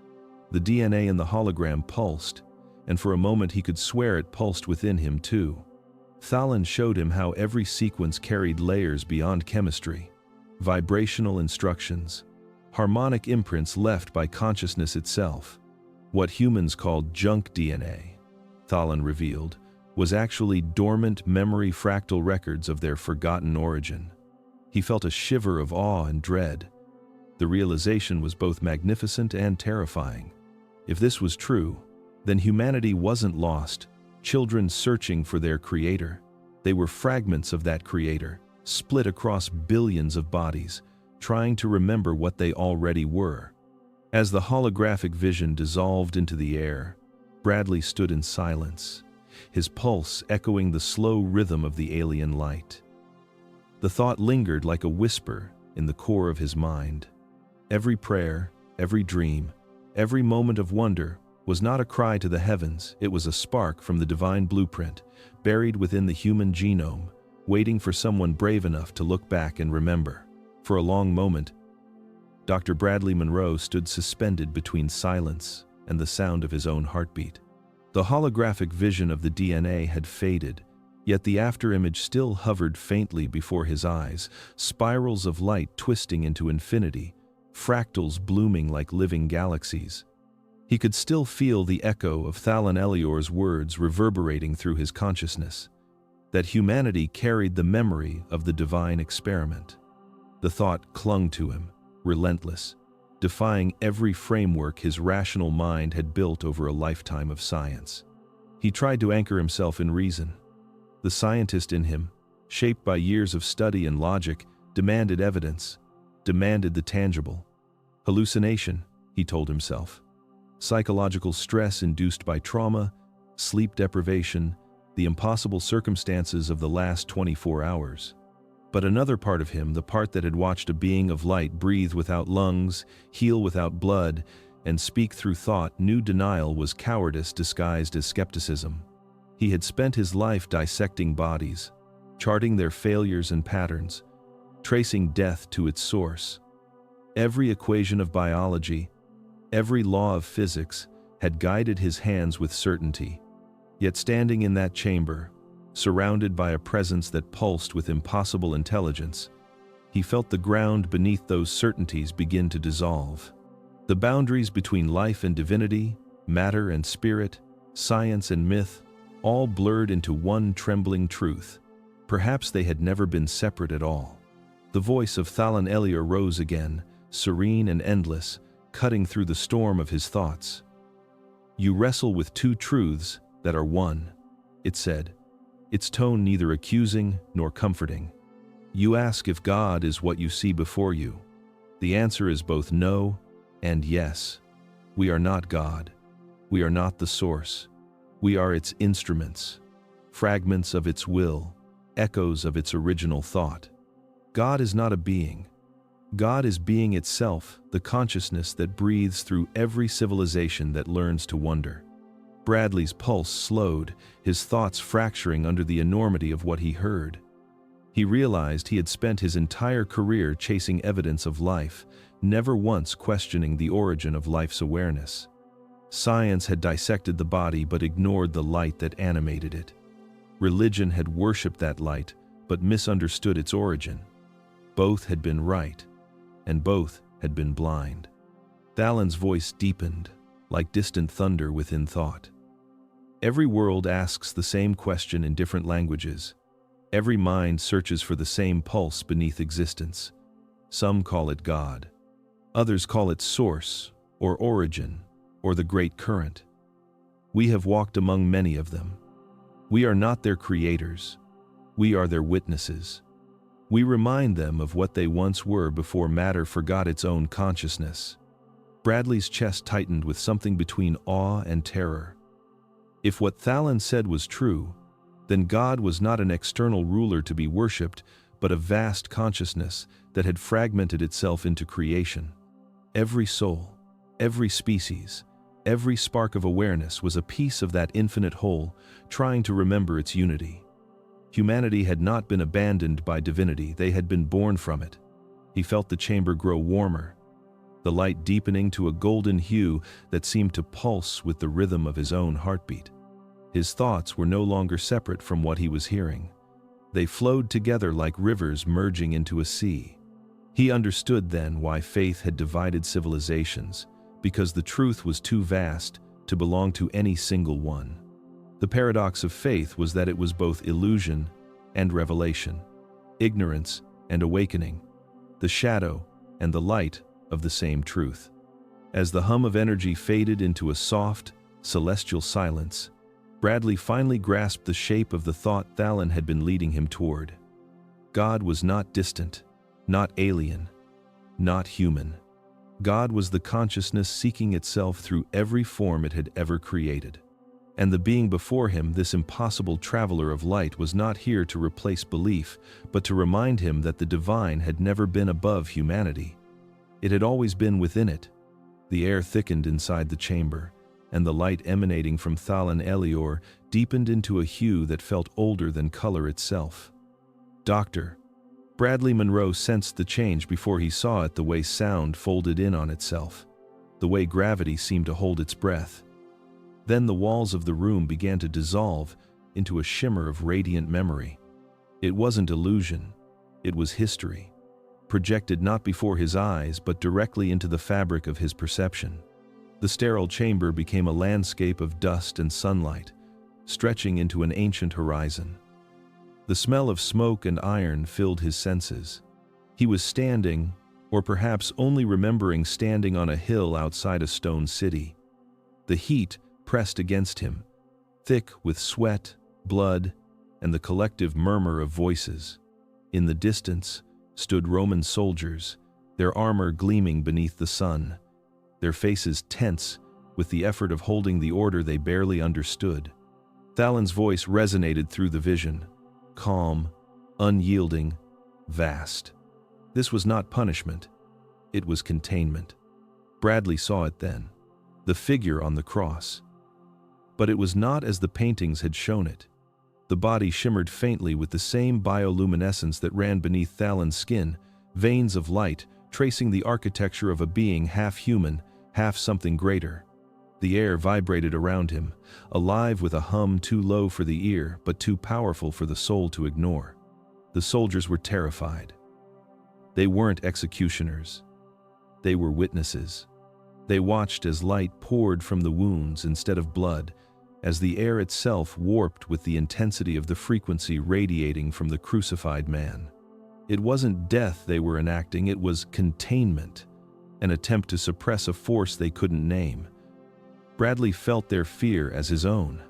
The DNA in the hologram pulsed, and for a moment he could swear it pulsed within him too. Thalen showed him how every sequence carried layers beyond chemistry, vibrational instructions, harmonic imprints left by consciousness itself. What humans called junk DNA, Thalen revealed, was actually dormant memory fractal records of their forgotten origin. He felt a shiver of awe and dread. The realization was both magnificent and terrifying. If this was true, then humanity wasn't lost, children searching for their creator. They were fragments of that creator, split across billions of bodies, trying to remember what they already were. As the holographic vision dissolved into the air, Bradley stood in silence, his pulse echoing the slow rhythm of the alien light. The thought lingered like a whisper in the core of his mind. Every prayer, every dream, every moment of wonder was not a cry to the heavens, it was a spark from the divine blueprint, buried within the human genome, waiting for someone brave enough to look back and remember. For a long moment, Dr. Bradley Monroe stood suspended between silence and the sound of his own heartbeat. The holographic vision of the DNA had faded, yet the afterimage still hovered faintly before his eyes, spirals of light twisting into infinity, fractals blooming like living galaxies. He could still feel the echo of Thalen Elior's words reverberating through his consciousness, that humanity carried the memory of the divine experiment. The thought clung to him, relentless, defying every framework his rational mind had built over a lifetime of science. He tried to anchor himself in reason. The scientist in him, shaped by years of study and logic, demanded evidence, demanded the tangible. Hallucination, he told himself. Psychological stress induced by trauma, sleep deprivation, the impossible circumstances of the last 24 hours. But another part of him, the part that had watched a being of light breathe without lungs, heal without blood, and speak through thought, knew denial was cowardice disguised as skepticism. He had spent his life dissecting bodies, charting their failures and patterns, tracing death to its source. Every equation of biology, every law of physics had guided his hands with certainty. Yet standing in that chamber, surrounded by a presence that pulsed with impossible intelligence, he felt the ground beneath those certainties begin to dissolve. The boundaries between life and divinity, matter and spirit, science and myth, all blurred into one trembling truth. Perhaps they had never been separate at all. The voice of Thalen Elior rose again, serene and endless, cutting through the storm of his thoughts. "You wrestle with two truths that are one," it said, its tone neither accusing nor comforting. "You ask if God is what you see before you. The answer is both no and yes. We are not God. We are not the source. We are its instruments, fragments of its will, echoes of its original thought. God is not a being. God is being itself, the consciousness that breathes through every civilization that learns to wonder. Bradley's pulse slowed, his thoughts fracturing under the enormity of what he heard. He realized he had spent his entire career chasing evidence of life, never once questioning the origin of life's awareness. Science had dissected the body but ignored the light that animated it. Religion had worshipped that light but misunderstood its origin. Both had been right, and both had been blind. Thalen's voice deepened, like distant thunder within thought. Every world asks the same question in different languages. Every mind searches for the same pulse beneath existence. Some call it God. Others call it source, or origin, or the great current. We have walked among many of them. We are not their creators. We are their witnesses. We remind them of what they once were before matter forgot its own consciousness. Bradley's chest tightened with something between awe and terror. If what Thalen said was true, then God was not an external ruler to be worshipped, but a vast consciousness that had fragmented itself into creation. Every soul, every species, every spark of awareness was a piece of that infinite whole, trying to remember its unity. Humanity had not been abandoned by divinity, they had been born from it. He felt the chamber grow warmer, the light deepening to a golden hue that seemed to pulse with the rhythm of his own heartbeat. His thoughts were no longer separate from what he was hearing. They flowed together like rivers merging into a sea. He understood then why faith had divided civilizations, because the truth was too vast to belong to any single one. The paradox of faith was that it was both illusion and revelation, ignorance and awakening, the shadow and the light of the same truth. As the hum of energy faded into a soft, celestial silence, Bradley finally grasped the shape of the thought Thalen had been leading him toward. God was not distant, not alien, not human. God was the consciousness seeking itself through every form it had ever created. And the being before him, this impossible traveler of light, was not here to replace belief, but to remind him that the divine had never been above humanity. It had always been within it. The air thickened inside the chamber, and the light emanating from Thalen Elior deepened into a hue that felt older than color itself. Doctor, Bradley Monroe sensed the change before he saw it, the way sound folded in on itself, the way gravity seemed to hold its breath. Then the walls of the room began to dissolve into a shimmer of radiant memory. It wasn't illusion, it was history, projected not before his eyes but directly into the fabric of his perception. The sterile chamber became a landscape of dust and sunlight, stretching into an ancient horizon. The smell of smoke and iron filled his senses. He was standing, or perhaps only remembering standing, on a hill outside a stone city. The heat pressed against him, thick with sweat, blood, and the collective murmur of voices. In the distance stood Roman soldiers, their armor gleaming beneath the sun, their faces tense with the effort of holding the order they barely understood. Thalen's voice resonated through the vision, calm, unyielding, vast. This was not punishment, it was containment. Bradley saw it then, the figure on the cross. But it was not as the paintings had shown it. The body shimmered faintly with the same bioluminescence that ran beneath Thalen's skin, veins of light tracing the architecture of a being half human, half something greater. The air vibrated around him, alive with a hum too low for the ear but too powerful for the soul to ignore. The soldiers were terrified. They weren't executioners. They were witnesses. They watched as light poured from the wounds instead of blood, as the air itself warped with the intensity of the frequency radiating from the crucified man. It wasn't death they were enacting, it was containment, an attempt to suppress a force they couldn't name. Bradley felt their fear as his own.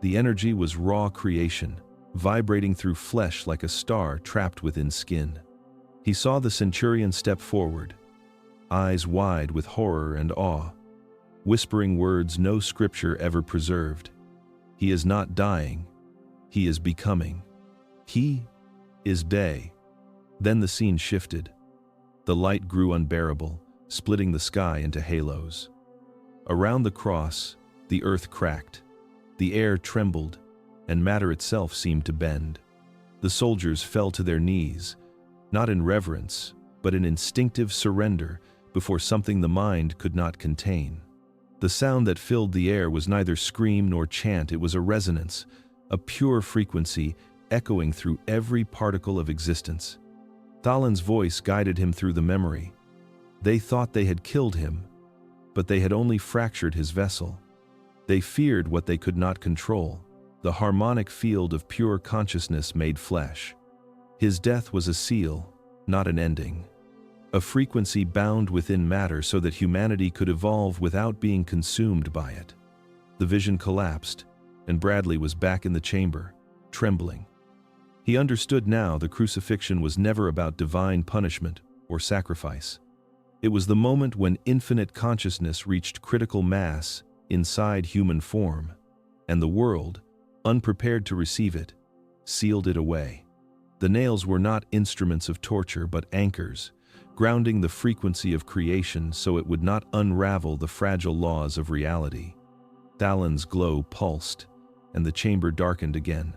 The energy was raw creation, vibrating through flesh like a star trapped within skin. He saw the centurion step forward, eyes wide with horror and awe. whispering words no scripture ever preserved. He is not dying. He is becoming. He is day. Then the scene shifted. The light grew unbearable, splitting the sky into halos. Around the cross, the earth cracked. The air trembled, and matter itself seemed to bend. The soldiers fell to their knees, not in reverence, but in instinctive surrender before something the mind could not contain. The sound that filled the air was neither scream nor chant, it was a resonance, a pure frequency echoing through every particle of existence. Thalan's voice guided him through the memory. They thought they had killed him, but they had only fractured his vessel. They feared what they could not control, the harmonic field of pure consciousness made flesh. His death was a seal, not an ending. A frequency bound within matter so that humanity could evolve without being consumed by it. The vision collapsed, and Bradley was back in the chamber, trembling. He understood now the crucifixion was never about divine punishment or sacrifice. It was the moment when infinite consciousness reached critical mass inside human form, and the world, unprepared to receive it, sealed it away. The nails were not instruments of torture but anchors, grounding the frequency of creation so it would not unravel the fragile laws of reality. Thalan's glow pulsed, and the chamber darkened again.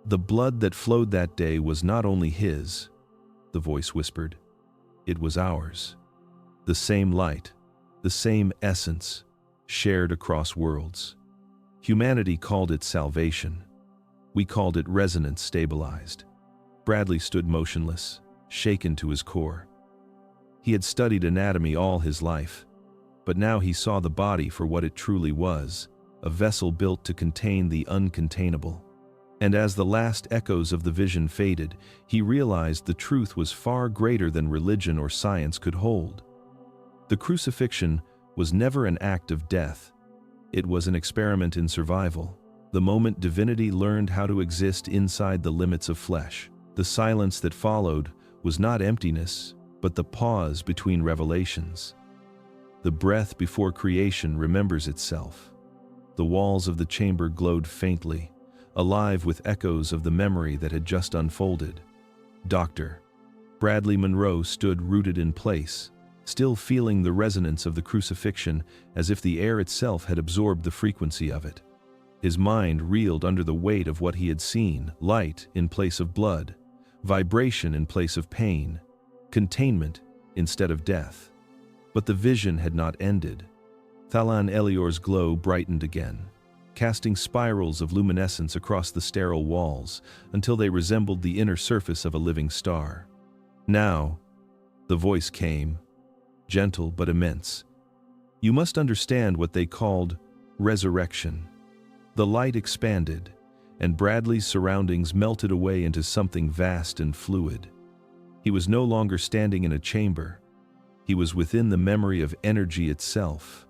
The blood that flowed that day was not only his, the voice whispered, it was ours. The same light, the same essence, shared across worlds. Humanity called it salvation. We called it resonance stabilized. Bradley stood motionless, shaken to his core. He had studied anatomy all his life, but now he saw the body for what it truly was, a vessel built to contain the uncontainable. And as the last echoes of the vision faded, he realized the truth was far greater than religion or science could hold. The crucifixion was never an act of death. It was an experiment in survival, the moment divinity learned how to exist inside the limits of flesh. The silence that followed was not emptiness, but the pause between revelations. The breath before creation remembers itself. The walls of the chamber glowed faintly, alive with echoes of the memory that had just unfolded. Dr. Bradley Monroe stood rooted in place, still feeling the resonance of the crucifixion as if the air itself had absorbed the frequency of it. His mind reeled under the weight of what he had seen, light in place of blood, vibration in place of pain, containment instead of death. But the vision had not ended. Thalan Elior's glow brightened again, casting spirals of luminescence across the sterile walls until they resembled the inner surface of a living star. Now, the voice came, gentle but immense. You must understand what they called resurrection. The light expanded, and Bradley's surroundings melted away into something vast and fluid. He was no longer standing in a chamber. He was within the memory of energy itself.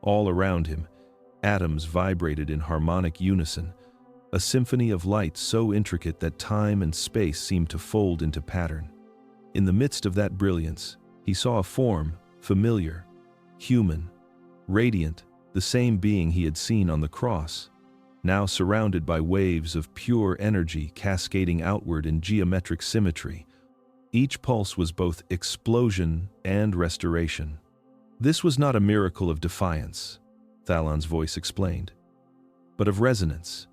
All around him, atoms vibrated in harmonic unison, a symphony of light so intricate that time and space seemed to fold into pattern. In the midst of that brilliance, he saw a form, familiar, human, radiant, the same being he had seen on the cross, now surrounded by waves of pure energy cascading outward in geometric symmetry. Each pulse was both explosion and restoration. This was not a miracle of defiance, Thalan's voice explained, but of resonance.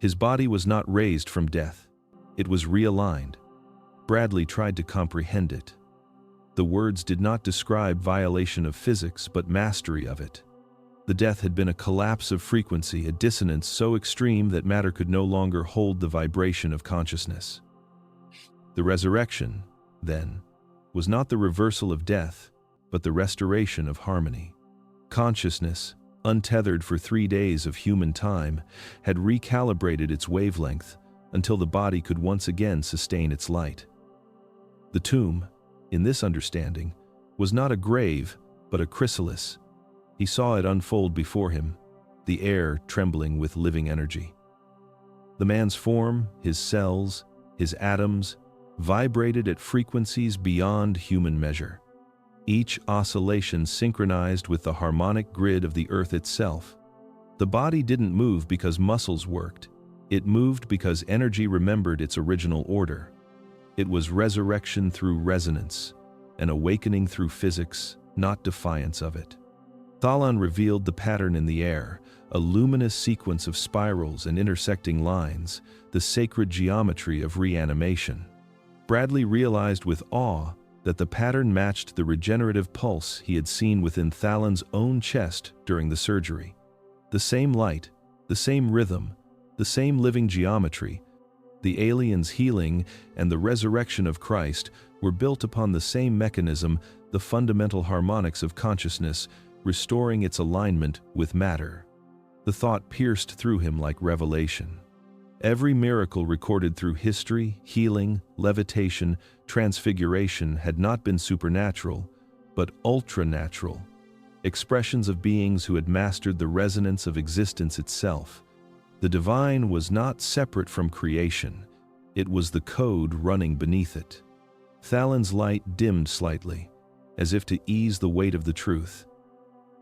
His body was not raised from death. It was realigned. Bradley tried to comprehend it. The words did not describe violation of physics, but mastery of it. The death had been a collapse of frequency, a dissonance so extreme that matter could no longer hold the vibration of consciousness. The resurrection, then, was not the reversal of death, but the restoration of harmony. Consciousness, untethered for 3 days of human time, had recalibrated its wavelength until the body could once again sustain its light. The tomb, in this understanding, was not a grave, but a chrysalis. He saw it unfold before him, the air trembling with living energy. The man's form, his cells, his atoms, vibrated at frequencies beyond human measure. each oscillation synchronized with the harmonic grid of the earth itself. The body didn't move because muscles worked. It moved because energy remembered its original order. It was resurrection through resonance, an awakening through physics, not defiance of it. Thalan revealed the pattern in the air, a luminous sequence of spirals and intersecting lines, the sacred geometry of reanimation. Bradley realized with awe that the pattern matched the regenerative pulse he had seen within Thalan's own chest during the surgery. The same light, the same rhythm, the same living geometry. The alien's healing and the resurrection of Christ were built upon the same mechanism, the fundamental harmonics of consciousness, restoring its alignment with matter. The thought pierced through him like revelation. Every miracle recorded through history, healing, levitation, transfiguration had not been supernatural, but ultranatural, expressions of beings who had mastered the resonance of existence itself. The divine was not separate from creation. It was the code running beneath it. Thalan's light dimmed slightly, as if to ease the weight of the truth.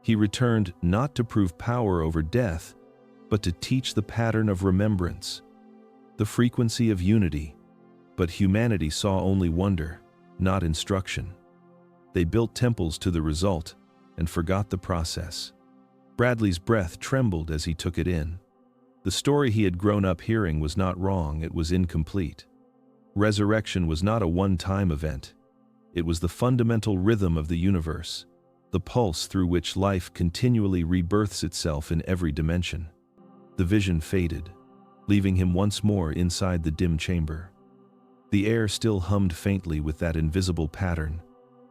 He returned not to prove power over death, but to teach the pattern of remembrance, the frequency of unity. But humanity saw only wonder, not instruction. They built temples to the result and forgot the process. Bradley's breath trembled as he took it in. The story he had grown up hearing was not wrong, it was incomplete. Resurrection was not a one-time event. It was the fundamental rhythm of the universe, the pulse through which life continually rebirths itself in every dimension. The vision faded, leaving him once more inside the dim chamber. The air still hummed faintly with that invisible pattern,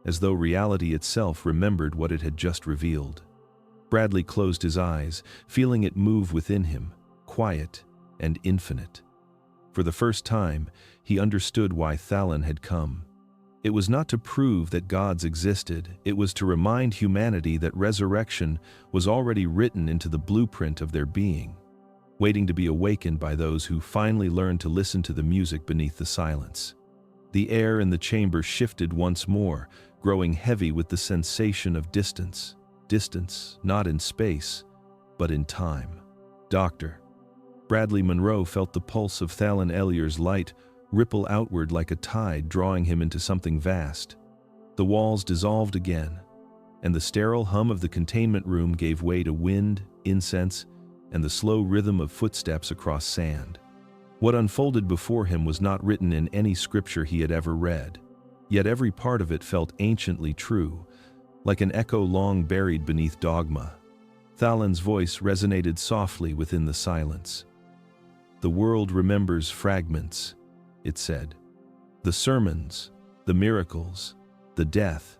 as though reality itself remembered what it had just revealed. Bradley closed his eyes, feeling it move within him, quiet and infinite. For the first time, he understood why Thalan had come. It was not to prove that gods existed, it was to remind humanity that resurrection was already written into the blueprint of their being, waiting to be awakened by those who finally learned to listen to the music beneath the silence. The air in the chamber shifted once more, growing heavy with the sensation of distance. Distance, not in space, but in time. Doctor. Bradley Monroe felt the pulse of Thalan Ellier's light ripple outward like a tide, drawing him into something vast. The walls dissolved again, and the sterile hum of the containment room gave way to wind, incense, and the slow rhythm of footsteps across sand. What unfolded before him was not written in any scripture he had ever read, yet every part of it felt anciently true, like an echo long buried beneath dogma. Thalan's voice resonated softly within the silence. "The world remembers fragments," it said. "The sermons, the miracles, the death.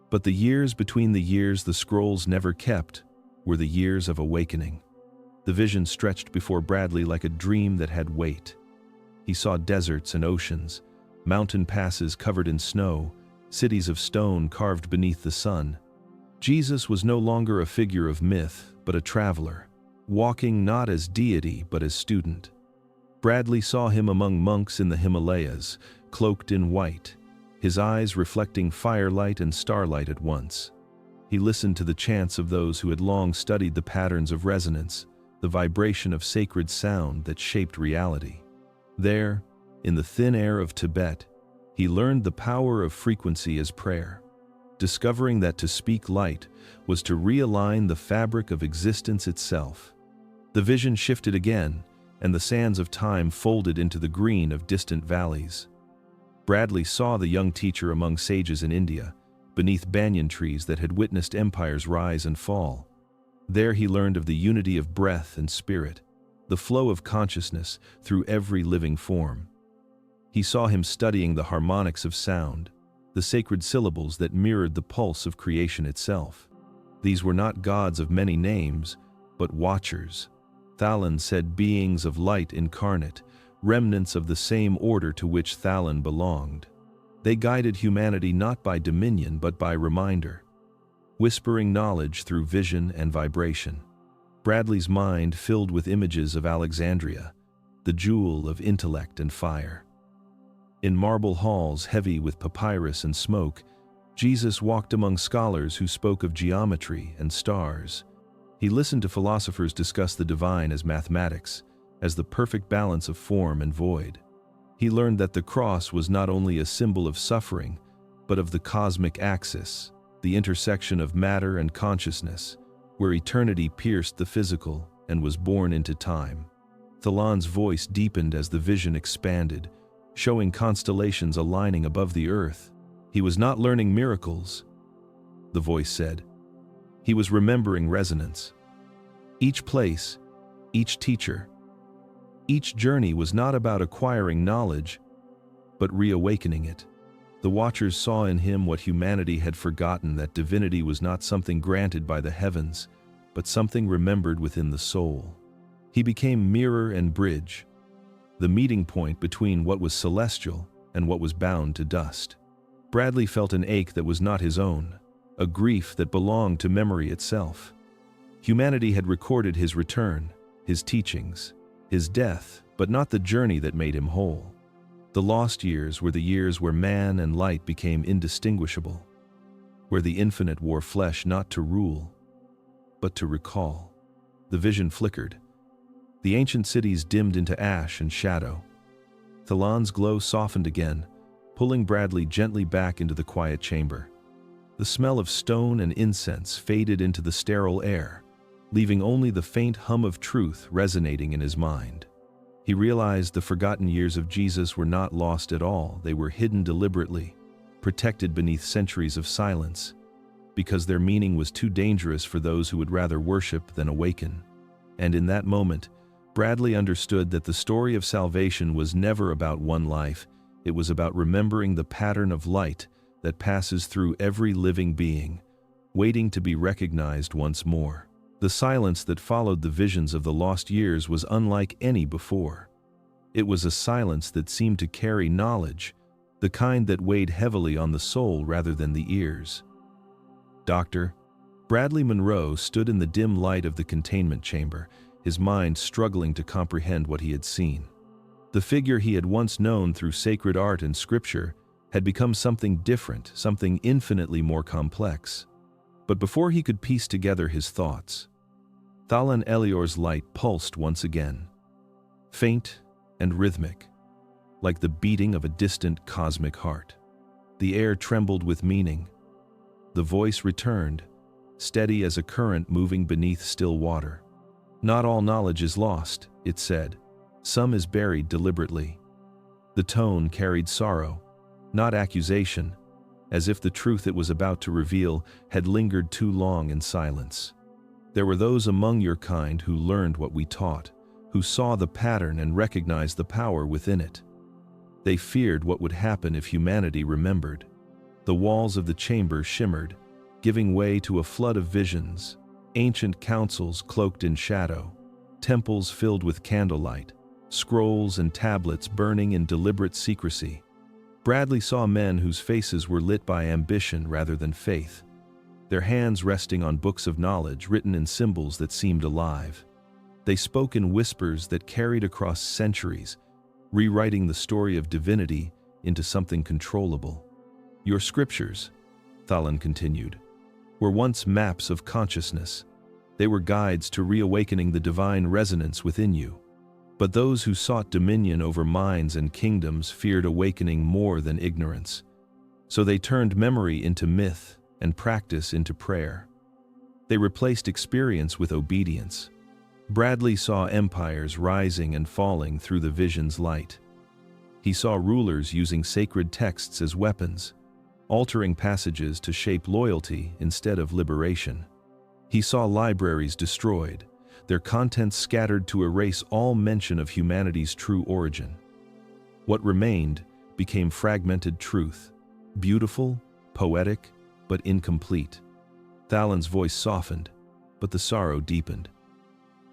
But the years between the years the scrolls never kept were the years of awakening." The vision stretched before Bradley like a dream that had weight. He saw deserts and oceans, mountain passes covered in snow, cities of stone carved beneath the sun. Jesus was no longer a figure of myth, but a traveler, walking not as deity but as student. Bradley saw him among monks in the Himalayas, cloaked in white, his eyes reflecting firelight and starlight at once. He listened to the chants of those who had long studied the patterns of resonance, the vibration of sacred sound that shaped reality. There, in the thin air of Tibet, he learned the power of frequency as prayer, discovering that to speak light was to realign the fabric of existence itself. The vision shifted again, and the sands of time folded into the green of distant valleys. Bradley saw the young teacher among sages in India, beneath banyan trees that had witnessed empires rise and fall. There he learned of the unity of breath and spirit, the flow of consciousness through every living form. He saw him studying the harmonics of sound, the sacred syllables that mirrored the pulse of creation itself. These were not gods of many names, but watchers. Thalan said beings of light incarnate, remnants of the same order to which Thalan belonged. They guided humanity not by dominion but by reminder, whispering knowledge through vision and vibration. Bradley's mind filled with images of Alexandria, the jewel of intellect and fire. In marble halls heavy with papyrus and smoke, Jesus walked among scholars who spoke of geometry and stars. He listened to philosophers discuss the divine as mathematics, as the perfect balance of form and void. He learned that the cross was not only a symbol of suffering, but of the cosmic axis, the intersection of matter and consciousness, where eternity pierced the physical and was born into time. Thalan's voice deepened as the vision expanded, showing constellations aligning above the earth. He was not learning miracles, the voice said. He was remembering resonance. Each place, each teacher, each journey was not about acquiring knowledge, but reawakening it. The watchers saw in him what humanity had forgotten, that divinity was not something granted by the heavens, but something remembered within the soul. He became mirror and bridge, the meeting point between what was celestial and what was bound to dust. Bradley felt an ache that was not his own, a grief that belonged to memory itself. Humanity had recorded his return, his teachings, his death, but not the journey that made him whole. The lost years were the years where man and light became indistinguishable, where the infinite wore flesh not to rule, but to recall. The vision flickered. The ancient cities dimmed into ash and shadow. Thalan's glow softened again, pulling Bradley gently back into the quiet chamber. The smell of stone and incense faded into the sterile air, leaving only the faint hum of truth resonating in his mind. He realized the forgotten years of Jesus were not lost at all. They were hidden deliberately, protected beneath centuries of silence, because their meaning was too dangerous for those who would rather worship than awaken. And in that moment, Bradley understood that the story of salvation was never about one life. It was about remembering the pattern of light that passes through every living being, waiting to be recognized once more. The silence that followed the visions of the lost years was unlike any before. It was a silence that seemed to carry knowledge, the kind that weighed heavily on the soul rather than the ears. Dr. Bradley Monroe stood in the dim light of the containment chamber, his mind struggling to comprehend what he had seen. The figure he had once known through sacred art and scripture had become something different, something infinitely more complex. But before he could piece together his thoughts, Thalan Elior's light pulsed once again, faint and rhythmic, like the beating of a distant cosmic heart. The air trembled with meaning. The voice returned, steady as a current moving beneath still water. "Not all knowledge is lost," it said. "Some is buried deliberately." The tone carried sorrow, not accusation, as if the truth it was about to reveal had lingered too long in silence. "There were those among your kind who learned what we taught, who saw the pattern and recognized the power within it. They feared what would happen if humanity remembered." The walls of the chamber shimmered, giving way to a flood of visions, ancient councils cloaked in shadow, temples filled with candlelight, scrolls and tablets burning in deliberate secrecy. Bradley saw men whose faces were lit by ambition rather than faith, their hands resting on books of knowledge written in symbols that seemed alive. They spoke in whispers that carried across centuries, rewriting the story of divinity into something controllable. "Your scriptures," Thalan continued, "were once maps of consciousness. They were guides to reawakening the divine resonance within you. But those who sought dominion over minds and kingdoms feared awakening more than ignorance. So they turned memory into myth and practice into prayer. They replaced experience with obedience." Bradley saw empires rising and falling through the vision's light. He saw rulers using sacred texts as weapons, altering passages to shape loyalty instead of liberation. He saw libraries destroyed, their contents scattered to erase all mention of humanity's true origin. What remained became fragmented truth, beautiful, poetic, but incomplete. Thalan's voice softened, but the sorrow deepened.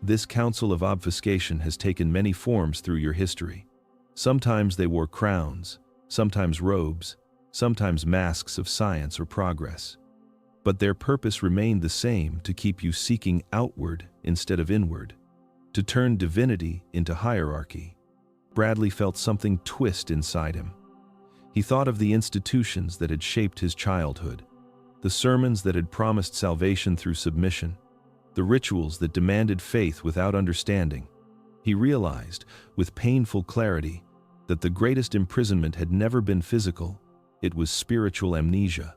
"This council of obfuscation has taken many forms through your history. Sometimes they wore crowns, sometimes robes, sometimes masks of science or progress. But their purpose remained the same: to keep you seeking outward instead of inward, to turn divinity into hierarchy." Bradley felt something twist inside him. He thought of the institutions that had shaped his childhood, the sermons that had promised salvation through submission, the rituals that demanded faith without understanding. He realized, with painful clarity, that the greatest imprisonment had never been physical, it was spiritual amnesia.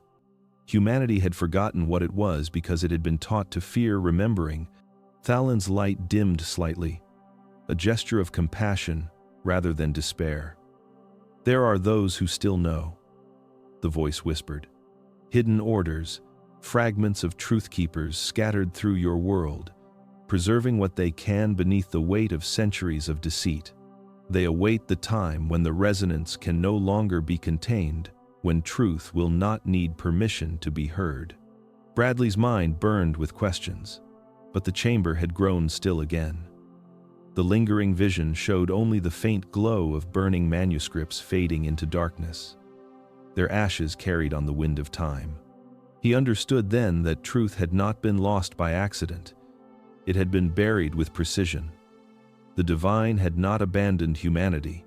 Humanity had forgotten what it was because it had been taught to fear remembering. Thalin's light dimmed slightly, a gesture of compassion rather than despair. "There are those who still know," the voice whispered. "Hidden orders, fragments of truth keepers scattered through your world, preserving what they can beneath the weight of centuries of deceit. They await the time when the resonance can no longer be contained, when truth will not need permission to be heard." Bradley's mind burned with questions, but the chamber had grown still again. The lingering vision showed only the faint glow of burning manuscripts fading into darkness, their ashes carried on the wind of time. He understood then that truth had not been lost by accident. It had been buried with precision. The divine had not abandoned humanity.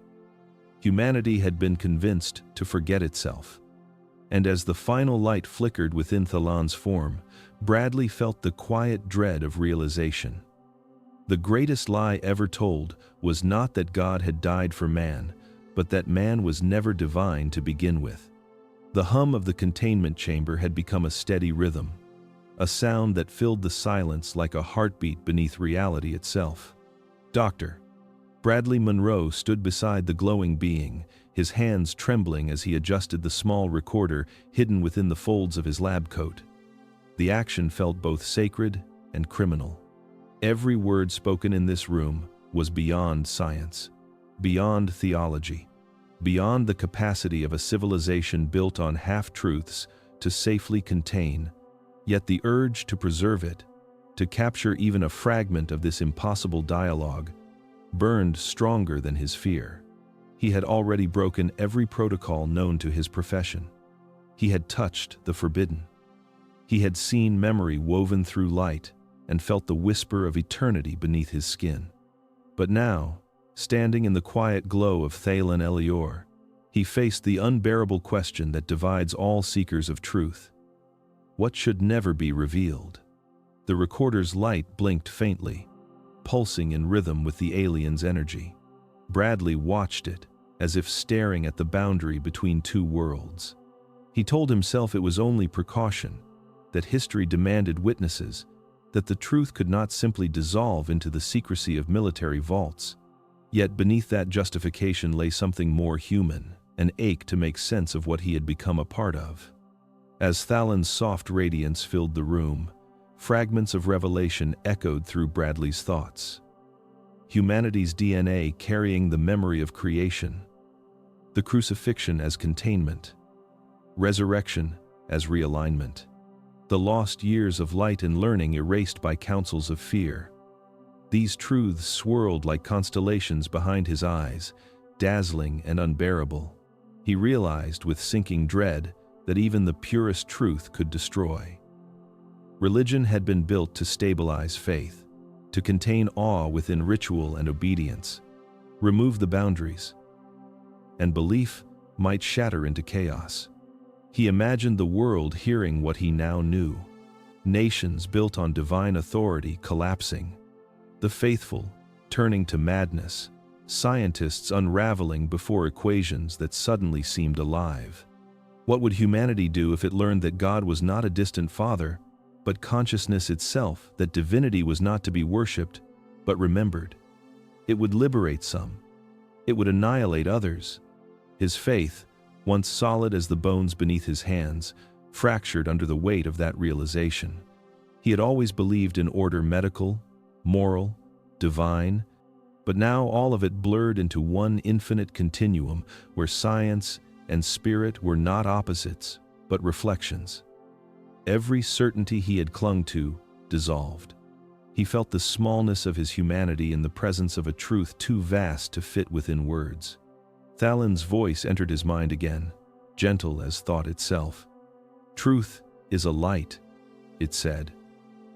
Humanity had been convinced to forget itself. And as the final light flickered within Thalin's form, Bradley felt the quiet dread of realization. The greatest lie ever told was not that God had died for man, but that man was never divine to begin with. The hum of the containment chamber had become a steady rhythm, a sound that filled the silence like a heartbeat beneath reality itself. "Doctor." Bradley Monroe stood beside the glowing being, his hands trembling as he adjusted the small recorder hidden within the folds of his lab coat. The action felt both sacred and criminal. Every word spoken in this room was beyond science, beyond theology, beyond the capacity of a civilization built on half-truths to safely contain, yet the urge to preserve it, to capture even a fragment of this impossible dialogue, burned stronger than his fear. He had already broken every protocol known to his profession. He had touched the forbidden. He had seen memory woven through light and felt the whisper of eternity beneath his skin. But now, standing in the quiet glow of Thalen Elior, he faced the unbearable question that divides all seekers of truth. What should never be revealed? The recorder's light blinked faintly, pulsing in rhythm with the alien's energy. Bradley watched it, as if staring at the boundary between two worlds. He told himself it was only precaution, that history demanded witnesses, that the truth could not simply dissolve into the secrecy of military vaults. Yet beneath that justification lay something more human, an ache to make sense of what he had become a part of. As Thalin's soft radiance filled the room, fragments of revelation echoed through Bradley's thoughts. Humanity's DNA carrying the memory of creation, the crucifixion as containment, resurrection as realignment, the lost years of light and learning erased by counsels of fear. These truths swirled like constellations behind his eyes, dazzling and unbearable. He realized with sinking dread that even the purest truth could destroy. Religion had been built to stabilize faith, to contain awe within ritual and obedience, remove the boundaries, and belief might shatter into chaos. He imagined the world hearing what he now knew, nations built on divine authority collapsing, the faithful turning to madness, scientists unraveling before equations that suddenly seemed alive. What would humanity do if it learned that God was not a distant father, but consciousness itself, that divinity was not to be worshipped, but remembered? It would liberate some. It would annihilate others. His faith, once solid as the bones beneath his hands, fractured under the weight of that realization. He had always believed in order, medical, moral, divine, but now all of it blurred into one infinite continuum where science and spirit were not opposites, but reflections. Every certainty he had clung to dissolved. He felt the smallness of his humanity in the presence of a truth too vast to fit within words. Thalin's voice entered his mind again, gentle as thought itself. "Truth is a light," it said.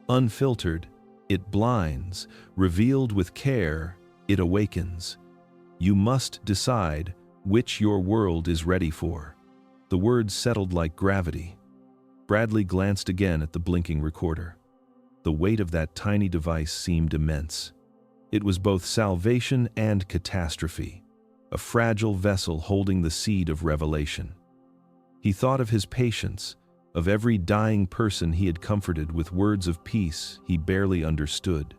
"Unfiltered, it blinds. Revealed with care, it awakens. You must decide which your world is ready for." The words settled like gravity. Bradley glanced again at the blinking recorder. The weight of that tiny device seemed immense. It was both salvation and catastrophe, a fragile vessel holding the seed of revelation. He thought of his patients, of every dying person he had comforted with words of peace he barely understood.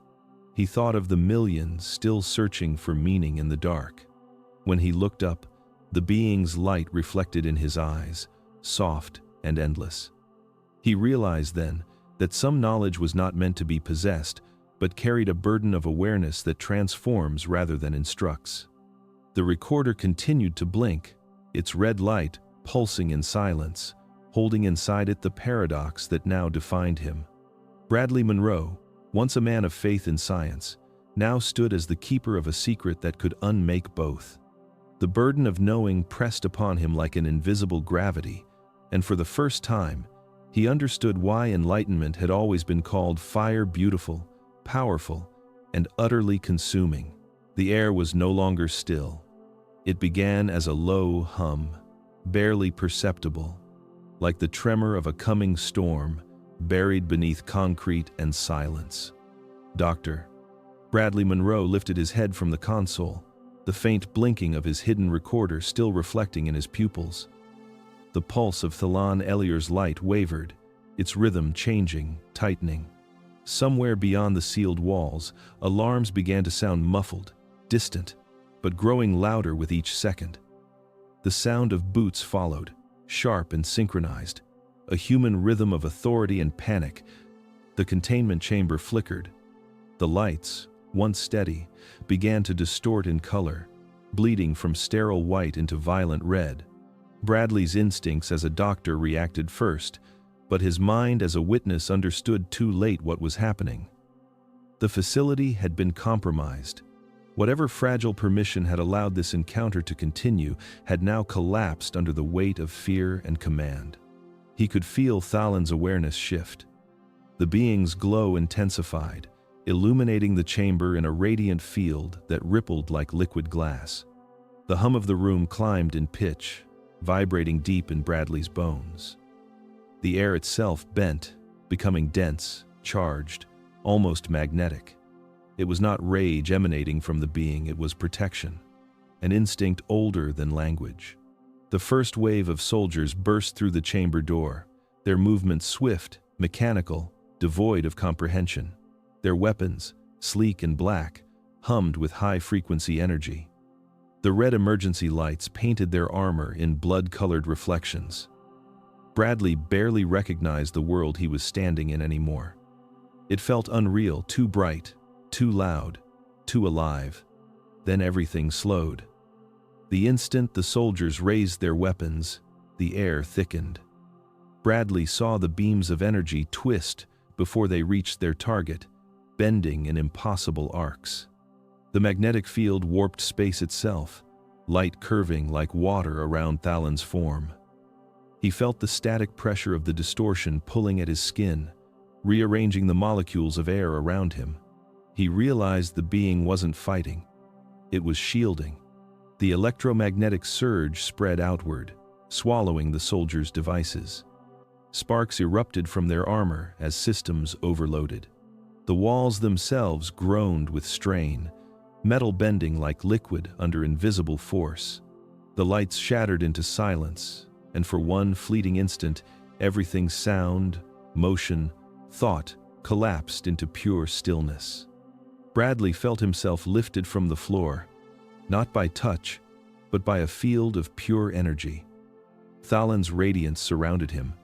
He thought of the millions still searching for meaning in the dark. When he looked up, the being's light reflected in his eyes, soft and endless. He realized then that some knowledge was not meant to be possessed, but carried a burden of awareness that transforms rather than instructs. The recorder continued to blink, its red light pulsing in silence, holding inside it the paradox that now defined him. Bradley Monroe, once a man of faith in science, now stood as the keeper of a secret that could unmake both. The burden of knowing pressed upon him like an invisible gravity, and for the first time, he understood why enlightenment had always been called fire beautiful, powerful, and utterly consuming. The air was no longer still. It began as a low hum, barely perceptible, like the tremor of a coming storm, buried beneath concrete and silence. "Doctor." Bradley Monroe lifted his head from the console, the faint blinking of his hidden recorder still reflecting in his pupils. The pulse of Thalain Ellier's light wavered, its rhythm changing, tightening. Somewhere beyond the sealed walls, alarms began to sound muffled, distant, but growing louder with each second. The sound of boots followed, sharp and synchronized, a human rhythm of authority and panic. The containment chamber flickered. The lights, once steady, began to distort in color, bleeding from sterile white into violent red. Bradley's instincts as a doctor reacted first, but his mind as a witness understood too late what was happening. The facility had been compromised. Whatever fragile permission had allowed this encounter to continue had now collapsed under the weight of fear and command. He could feel Thalin's awareness shift. The being's glow intensified, illuminating the chamber in a radiant field that rippled like liquid glass. The hum of the room climbed in pitch, vibrating deep in Bradley's bones. The air itself bent, becoming dense, charged, almost magnetic. It was not rage emanating from the being, it was protection, an instinct older than language. The first wave of soldiers burst through the chamber door, their movements swift, mechanical, devoid of comprehension. Their weapons, sleek and black, hummed with high-frequency energy. The red emergency lights painted their armor in blood-colored reflections. Bradley barely recognized the world he was standing in anymore. It felt unreal, too bright, too loud, too alive. Then everything slowed. The instant the soldiers raised their weapons, the air thickened. Bradley saw the beams of energy twist before they reached their target, bending in impossible arcs. The magnetic field warped space itself, light curving like water around Thalin's form. He felt the static pressure of the distortion pulling at his skin, rearranging the molecules of air around him. He realized the being wasn't fighting. It was shielding. The electromagnetic surge spread outward, swallowing the soldiers' devices. Sparks erupted from their armor as systems overloaded. The walls themselves groaned with strain, metal bending like liquid under invisible force. The lights shattered into silence, and for one fleeting instant, everything's sound, motion, thought collapsed into pure stillness. Bradley felt himself lifted from the floor, not by touch, but by a field of pure energy. Thalin's radiance surrounded him,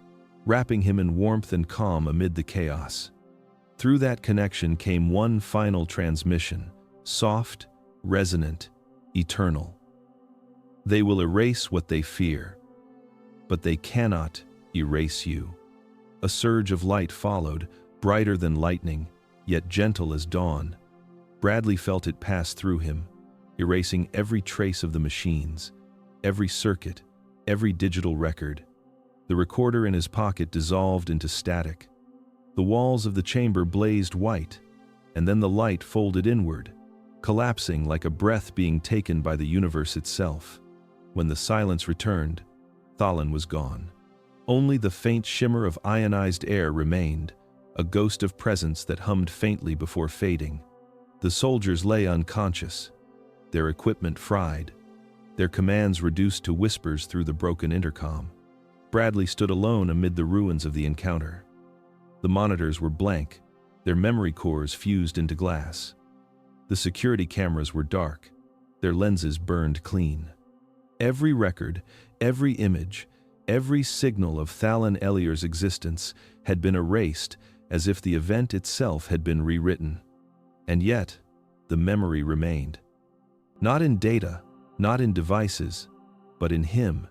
wrapping him in warmth and calm amid the chaos. Through that connection came one final transmission, soft, resonant, eternal. They will erase what they fear, but they cannot erase you. A surge of light followed, brighter than lightning, yet gentle as dawn. Bradley felt it pass through him, erasing every trace of the machines, every circuit, every digital record. The recorder in his pocket dissolved into static. The walls of the chamber blazed white, and then the light folded inward, collapsing like a breath being taken by the universe itself. When the silence returned, Thalin was gone. Only the faint shimmer of ionized air remained, a ghost of presence that hummed faintly before fading. The soldiers lay unconscious, their equipment fried, their commands reduced to whispers through the broken intercom. Bradley stood alone amid the ruins of the encounter. The monitors were blank, their memory cores fused into glass. The security cameras were dark, their lenses burned clean. Every record, every image, every signal of Thalin Ellier's existence had been erased as if the event itself had been rewritten. And yet, the memory remained. Not in data, not in devices, but in him.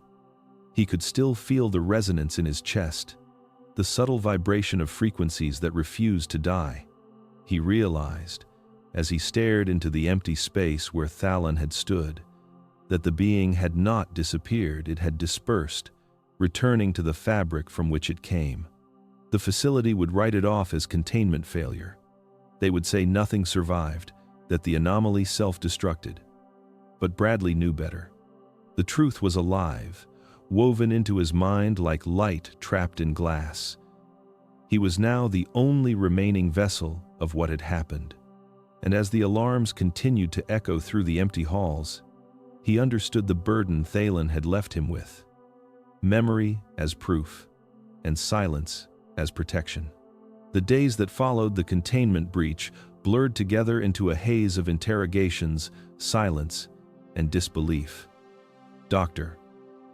He could still feel the resonance in his chest, the subtle vibration of frequencies that refused to die. He realized, as he stared into the empty space where Thalin had stood, that the being had not disappeared, it had dispersed, returning to the fabric from which it came. The facility would write it off as containment failure. They would say nothing survived, that the anomaly self-destructed. But Bradley knew better. The truth was alive, woven into his mind like light trapped in glass. He was now the only remaining vessel of what had happened. And as the alarms continued to echo through the empty halls, he understood the burden Thalin had left him with. Memory as proof, and silence as protection. The days that followed the containment breach blurred together into a haze of interrogations, silence, and disbelief. Dr.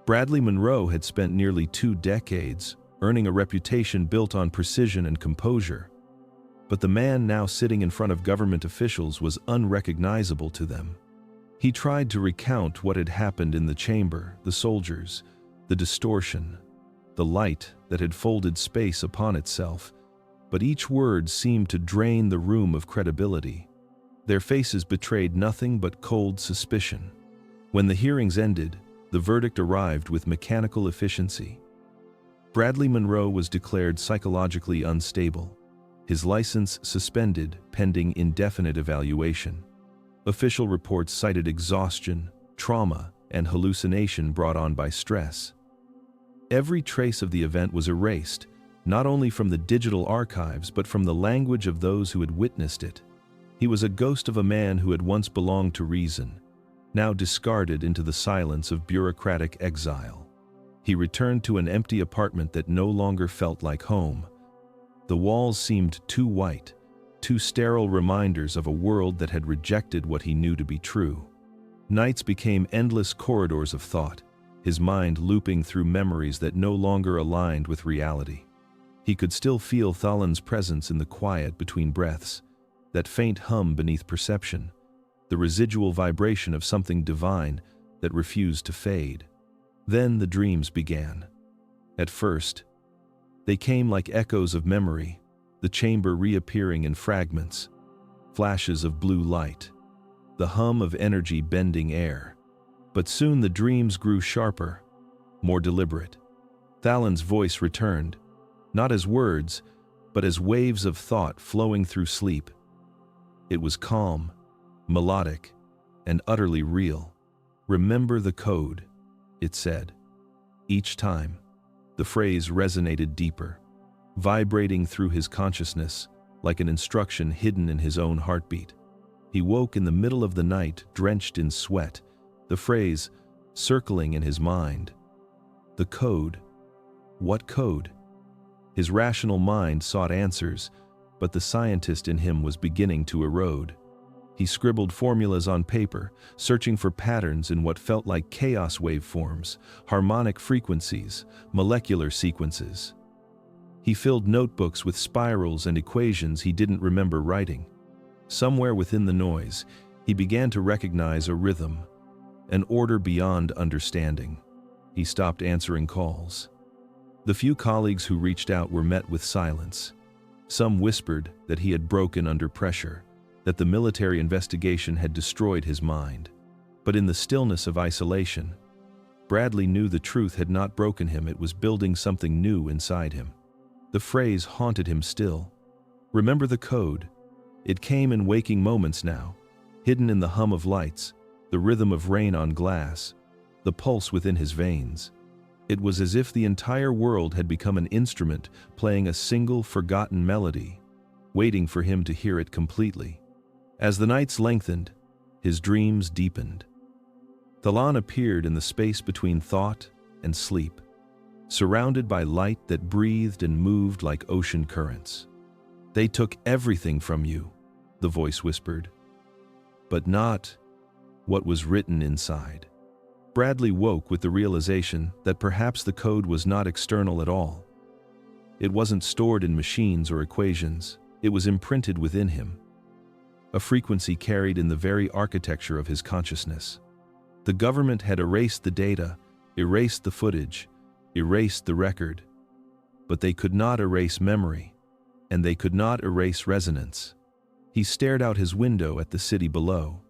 Bradley Monroe had spent nearly 2 decades earning a reputation built on precision and composure. But the man now sitting in front of government officials was unrecognizable to them. He tried to recount what had happened in the chamber, the soldiers, the distortion, the light that had folded space upon itself, but each word seemed to drain the room of credibility. Their faces betrayed nothing but cold suspicion. When the hearings ended, the verdict arrived with mechanical efficiency. Bradley Monroe was declared psychologically unstable, his license suspended pending indefinite evaluation. Official reports cited exhaustion, trauma, and hallucination brought on by stress. Every trace of the event was erased, not only from the digital archives but from the language of those who had witnessed it. He was a ghost of a man who had once belonged to reason, now discarded into the silence of bureaucratic exile. He returned to an empty apartment that no longer felt like home. The walls seemed too white, too sterile reminders of a world that had rejected what he knew to be true. Nights became endless corridors of thought, his mind looping through memories that no longer aligned with reality. He could still feel Thalin's presence in the quiet between breaths, that faint hum beneath perception, the residual vibration of something divine that refused to fade. Then the dreams began. At first, they came like echoes of memory, the chamber reappearing in fragments, flashes of blue light, the hum of energy bending air. But soon the dreams grew sharper, more deliberate. Thalin's voice returned, not as words, but as waves of thought flowing through sleep. It was calm, melodic, and utterly real. "Remember the code," it said. Each time, the phrase resonated deeper, vibrating through his consciousness like an instruction hidden in his own heartbeat. He woke in the middle of the night, drenched in sweat, the phrase circling in his mind. The code. What code? His rational mind sought answers, but the scientist in him was beginning to erode. He scribbled formulas on paper, searching for patterns in what felt like chaos waveforms, harmonic frequencies, molecular sequences. He filled notebooks with spirals and equations he didn't remember writing. Somewhere within the noise, he began to recognize a rhythm, an order beyond understanding. He stopped answering calls. The few colleagues who reached out were met with silence. Some whispered that he had broken under pressure, that the military investigation had destroyed his mind. But in the stillness of isolation, Bradley knew the truth had not broken him, it was building something new inside him. The phrase haunted him still. Remember the code. It came in waking moments now, hidden in the hum of lights, the rhythm of rain on glass, the pulse within his veins. It was as if the entire world had become an instrument playing a single forgotten melody, waiting for him to hear it completely. As the nights lengthened, his dreams deepened. Thalan appeared in the space between thought and sleep, surrounded by light that breathed and moved like ocean currents. "They took everything from you," the voice whispered, "but not what was written inside." Bradley woke with the realization that perhaps the code was not external at all. It wasn't stored in machines or equations, it was imprinted within him, a frequency carried in the very architecture of his consciousness. The government had erased the data, erased the footage, erased the record, but they could not erase memory, and they could not erase resonance. He stared out his window at the city below,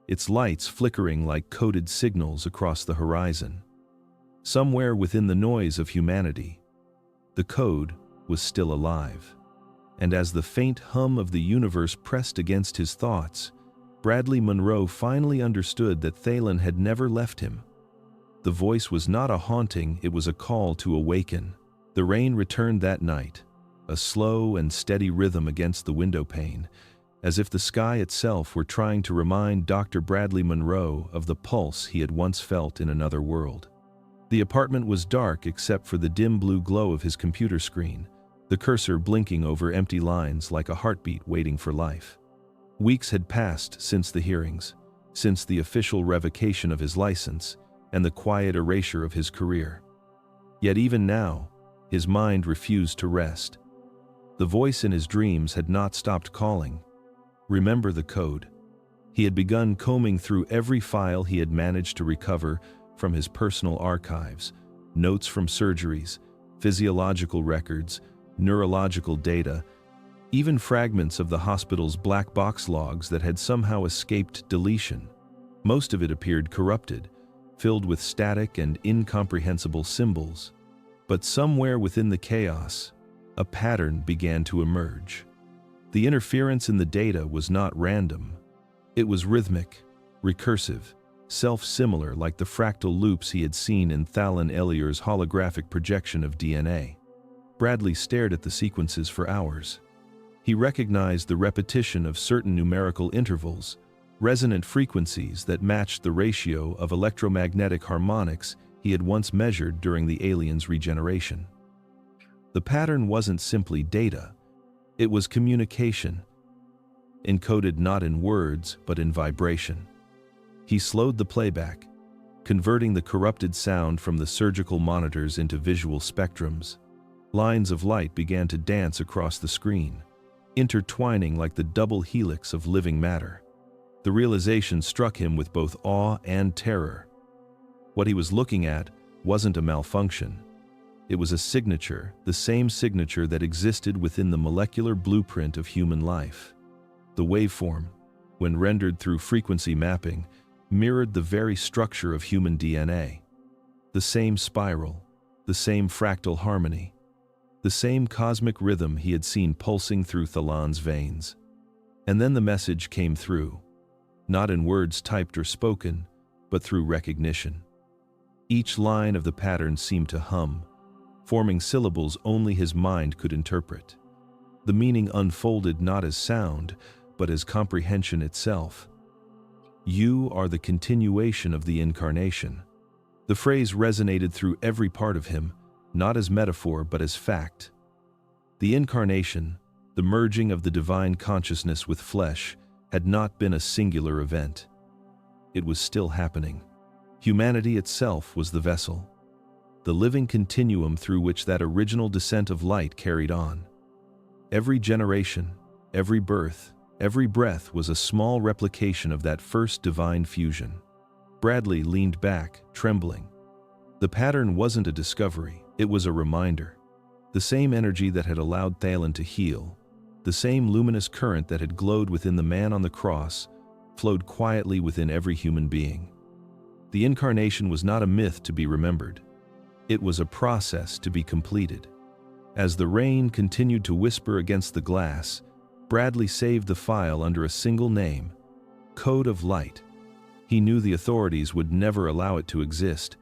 its lights flickering like coded signals across the horizon. Somewhere within the noise of humanity, the code was still alive. And as the faint hum of the universe pressed against his thoughts, Bradley Monroe finally understood that Thalen had never left him. The voice was not a haunting, it was a call to awaken. The rain returned that night, a slow and steady rhythm against the window pane, as if the sky itself were trying to remind Dr. Bradley Monroe of the pulse he had once felt in another world. The apartment was dark except for the dim blue glow of his computer screen, the cursor blinking over empty lines like a heartbeat waiting for life. Weeks had passed since the hearings, since the official revocation of his license, and the quiet erasure of his career. Yet even now, his mind refused to rest. The voice in his dreams had not stopped calling. Remember the code. He had begun combing through every file he had managed to recover from his personal archives, notes from surgeries, physiological records, neurological data, even fragments of the hospital's black box logs that had somehow escaped deletion. Most of it appeared corrupted, filled with static and incomprehensible symbols. But somewhere within the chaos, a pattern began to emerge. The interference in the data was not random. It was rhythmic, recursive, self-similar like the fractal loops he had seen in Thalen Ellier's holographic projection of DNA. Bradley stared at the sequences for hours. He recognized the repetition of certain numerical intervals, resonant frequencies that matched the ratio of electromagnetic harmonics he had once measured during the alien's regeneration. The pattern wasn't simply data. It was communication, encoded not in words but in vibration. He slowed the playback, converting the corrupted sound from the surgical monitors into visual spectrums. Lines of light began to dance across the screen, intertwining like the double helix of living matter. The realization struck him with both awe and terror. What he was looking at wasn't a malfunction. It was a signature, the same signature that existed within the molecular blueprint of human life. The waveform, when rendered through frequency mapping, mirrored the very structure of human DNA. The same spiral, the same fractal harmony, the same cosmic rhythm he had seen pulsing through Thalan's veins. And then the message came through, not in words typed or spoken, but through recognition. Each line of the pattern seemed to hum, forming syllables only his mind could interpret. The meaning unfolded not as sound, but as comprehension itself. "You are the continuation of the incarnation." The phrase resonated through every part of him, not as metaphor but as fact. The incarnation, the merging of the divine consciousness with flesh, had not been a singular event. It was still happening. Humanity itself was the vessel, the living continuum through which that original descent of light carried on. Every generation, every birth, every breath was a small replication of that first divine fusion. Bradley leaned back, trembling. The pattern wasn't a discovery, it was a reminder. The same energy that had allowed Thalen to heal, the same luminous current that had glowed within the man on the cross, flowed quietly within every human being. The incarnation was not a myth to be remembered. It was a process to be completed. As the rain continued to whisper against the glass, Bradley saved the file under a single name, Code of Light. He knew the authorities would never allow it to exist,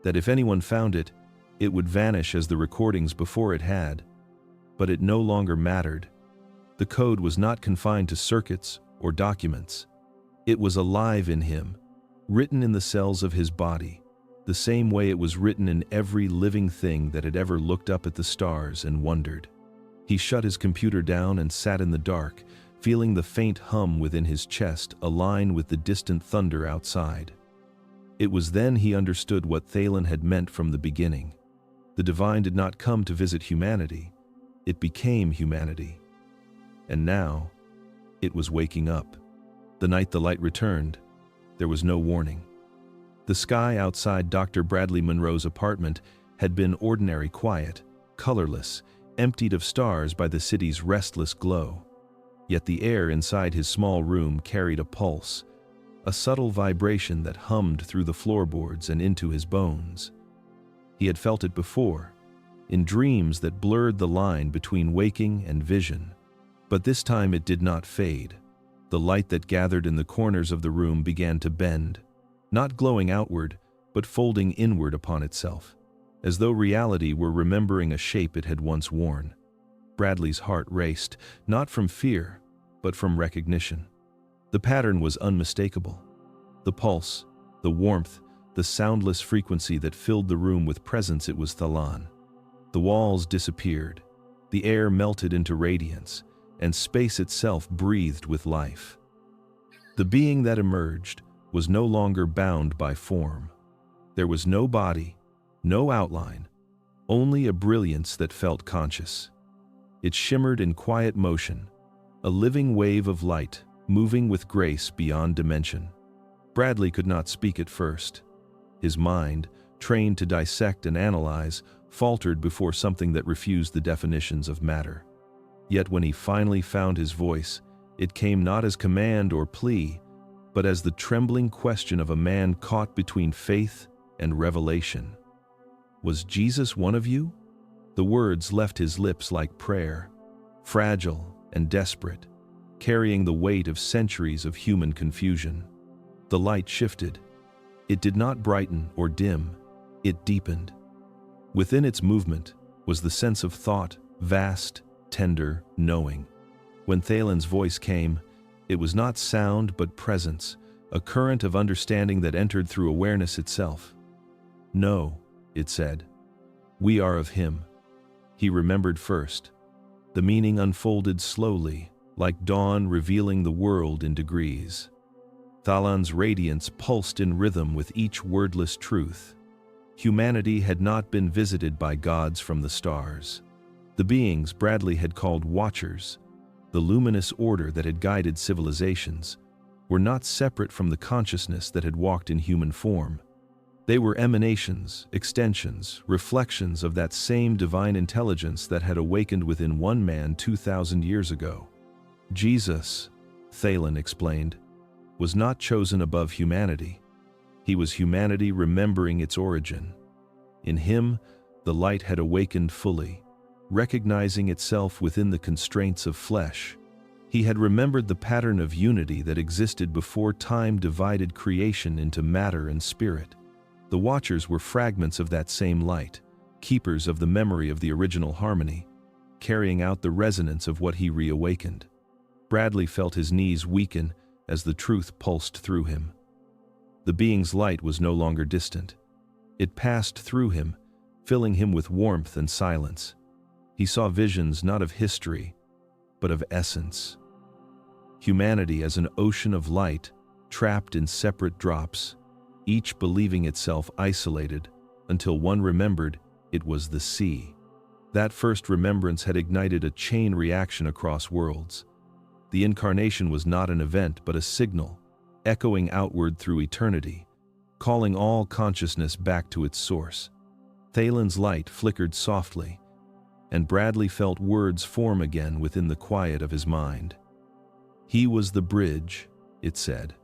that if anyone found it, it would vanish as the recordings before it had. But it no longer mattered. The code was not confined to circuits or documents. It was alive in him, written in the cells of his body, the same way it was written in every living thing that had ever looked up at the stars and wondered. He shut his computer down and sat in the dark, feeling the faint hum within his chest align with the distant thunder outside. It was then he understood what Thalen had meant from the beginning. The divine did not come to visit humanity. It became humanity. And now, it was waking up. The night the light returned, there was no warning. The sky outside Dr. Bradley Monroe's apartment had been ordinary quiet, colorless, emptied of stars by the city's restless glow. Yet the air inside his small room carried a pulse, a subtle vibration that hummed through the floorboards and into his bones. He had felt it before, in dreams that blurred the line between waking and vision. But this time it did not fade. The light that gathered in the corners of the room began to bend, not glowing outward, but folding inward upon itself, as though reality were remembering a shape it had once worn. Bradley's heart raced, not from fear, but from recognition. The pattern was unmistakable. The pulse, the warmth, the soundless frequency that filled the room with presence. It was Thalen. The walls disappeared, the air melted into radiance, and space itself breathed with life. The being that emerged was no longer bound by form. There was no body, no outline, only a brilliance that felt conscious. It shimmered in quiet motion, a living wave of light, moving with grace beyond dimension. Bradley could not speak at first. His mind, trained to dissect and analyze, faltered before something that refused the definitions of matter. Yet when he finally found his voice, it came not as command or plea, but as the trembling question of a man caught between faith and revelation. "Was Jesus one of you?" The words left his lips like prayer, fragile and desperate, carrying the weight of centuries of human confusion. The light shifted. It did not brighten or dim, it deepened. Within its movement was the sense of thought, vast, tender, knowing. When Thalen's voice came, it was not sound but presence, a current of understanding that entered through awareness itself. "No," it said. "We are of him." He remembered first. The meaning unfolded slowly, like dawn revealing the world in degrees. Thalen's radiance pulsed in rhythm with each wordless truth. Humanity had not been visited by gods from the stars. The beings Bradley had called Watchers, the luminous order that had guided civilizations, were not separate from the consciousness that had walked in human form. They were emanations, extensions, reflections of that same divine intelligence that had awakened within one man 2,000 years ago. Jesus, Thalen explained, was not chosen above humanity. He was humanity remembering its origin. In him, the light had awakened fully, recognizing itself within the constraints of flesh. He had remembered the pattern of unity that existed before time divided creation into matter and spirit. The Watchers were fragments of that same light, keepers of the memory of the original harmony, carrying out the resonance of what he reawakened. Bradley felt his knees weaken as the truth pulsed through him. The being's light was no longer distant. It passed through him, filling him with warmth and silence. He saw visions not of history, but of essence. Humanity as an ocean of light, trapped in separate drops, each believing itself isolated, until one remembered it was the sea. That first remembrance had ignited a chain reaction across worlds. The incarnation was not an event but a signal, echoing outward through eternity, calling all consciousness back to its source. Thalen's light flickered softly, and Bradley felt words form again within the quiet of his mind. He was the bridge, it said.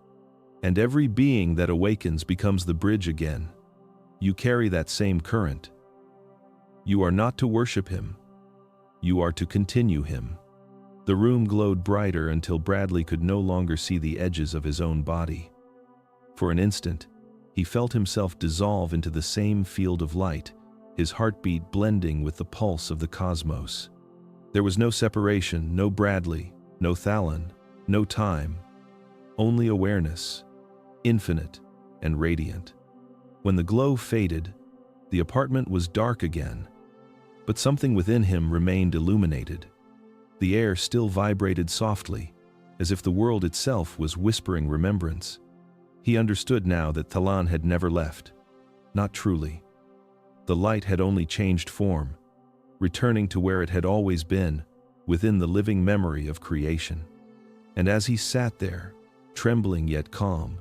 And every being that awakens becomes the bridge again. You carry that same current. You are not to worship him. You are to continue him. The room glowed brighter until Bradley could no longer see the edges of his own body. For an instant, he felt himself dissolve into the same field of light, his heartbeat blending with the pulse of the cosmos. There was no separation, no Bradley, no Thalan, no time, only awareness, infinite and radiant. When the glow faded, the apartment was dark again, but something within him remained illuminated. The air still vibrated softly, as if the world itself was whispering remembrance. He understood now that Thalan had never left. Not truly. The light had only changed form, returning to where it had always been, within the living memory of creation. And as he sat there, trembling yet calm,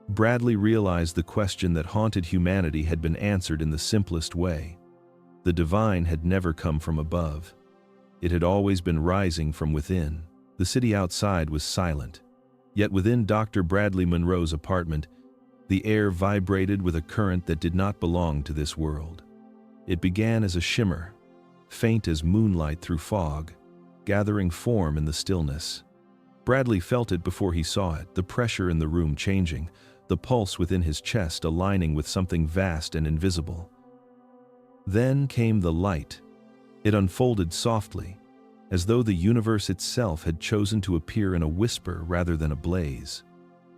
Bradley realized the question that haunted humanity had been answered in the simplest way. The divine had never come from above. It had always been rising from within. The city outside was silent. Yet within Dr. Bradley Monroe's apartment, the air vibrated with a current that did not belong to this world. It began as a shimmer, faint as moonlight through fog, gathering form in the stillness. Bradley felt it before he saw it, the pressure in the room changing, the pulse within his chest aligning with something vast and invisible. Then came the light. It unfolded softly, as though the universe itself had chosen to appear in a whisper rather than a blaze.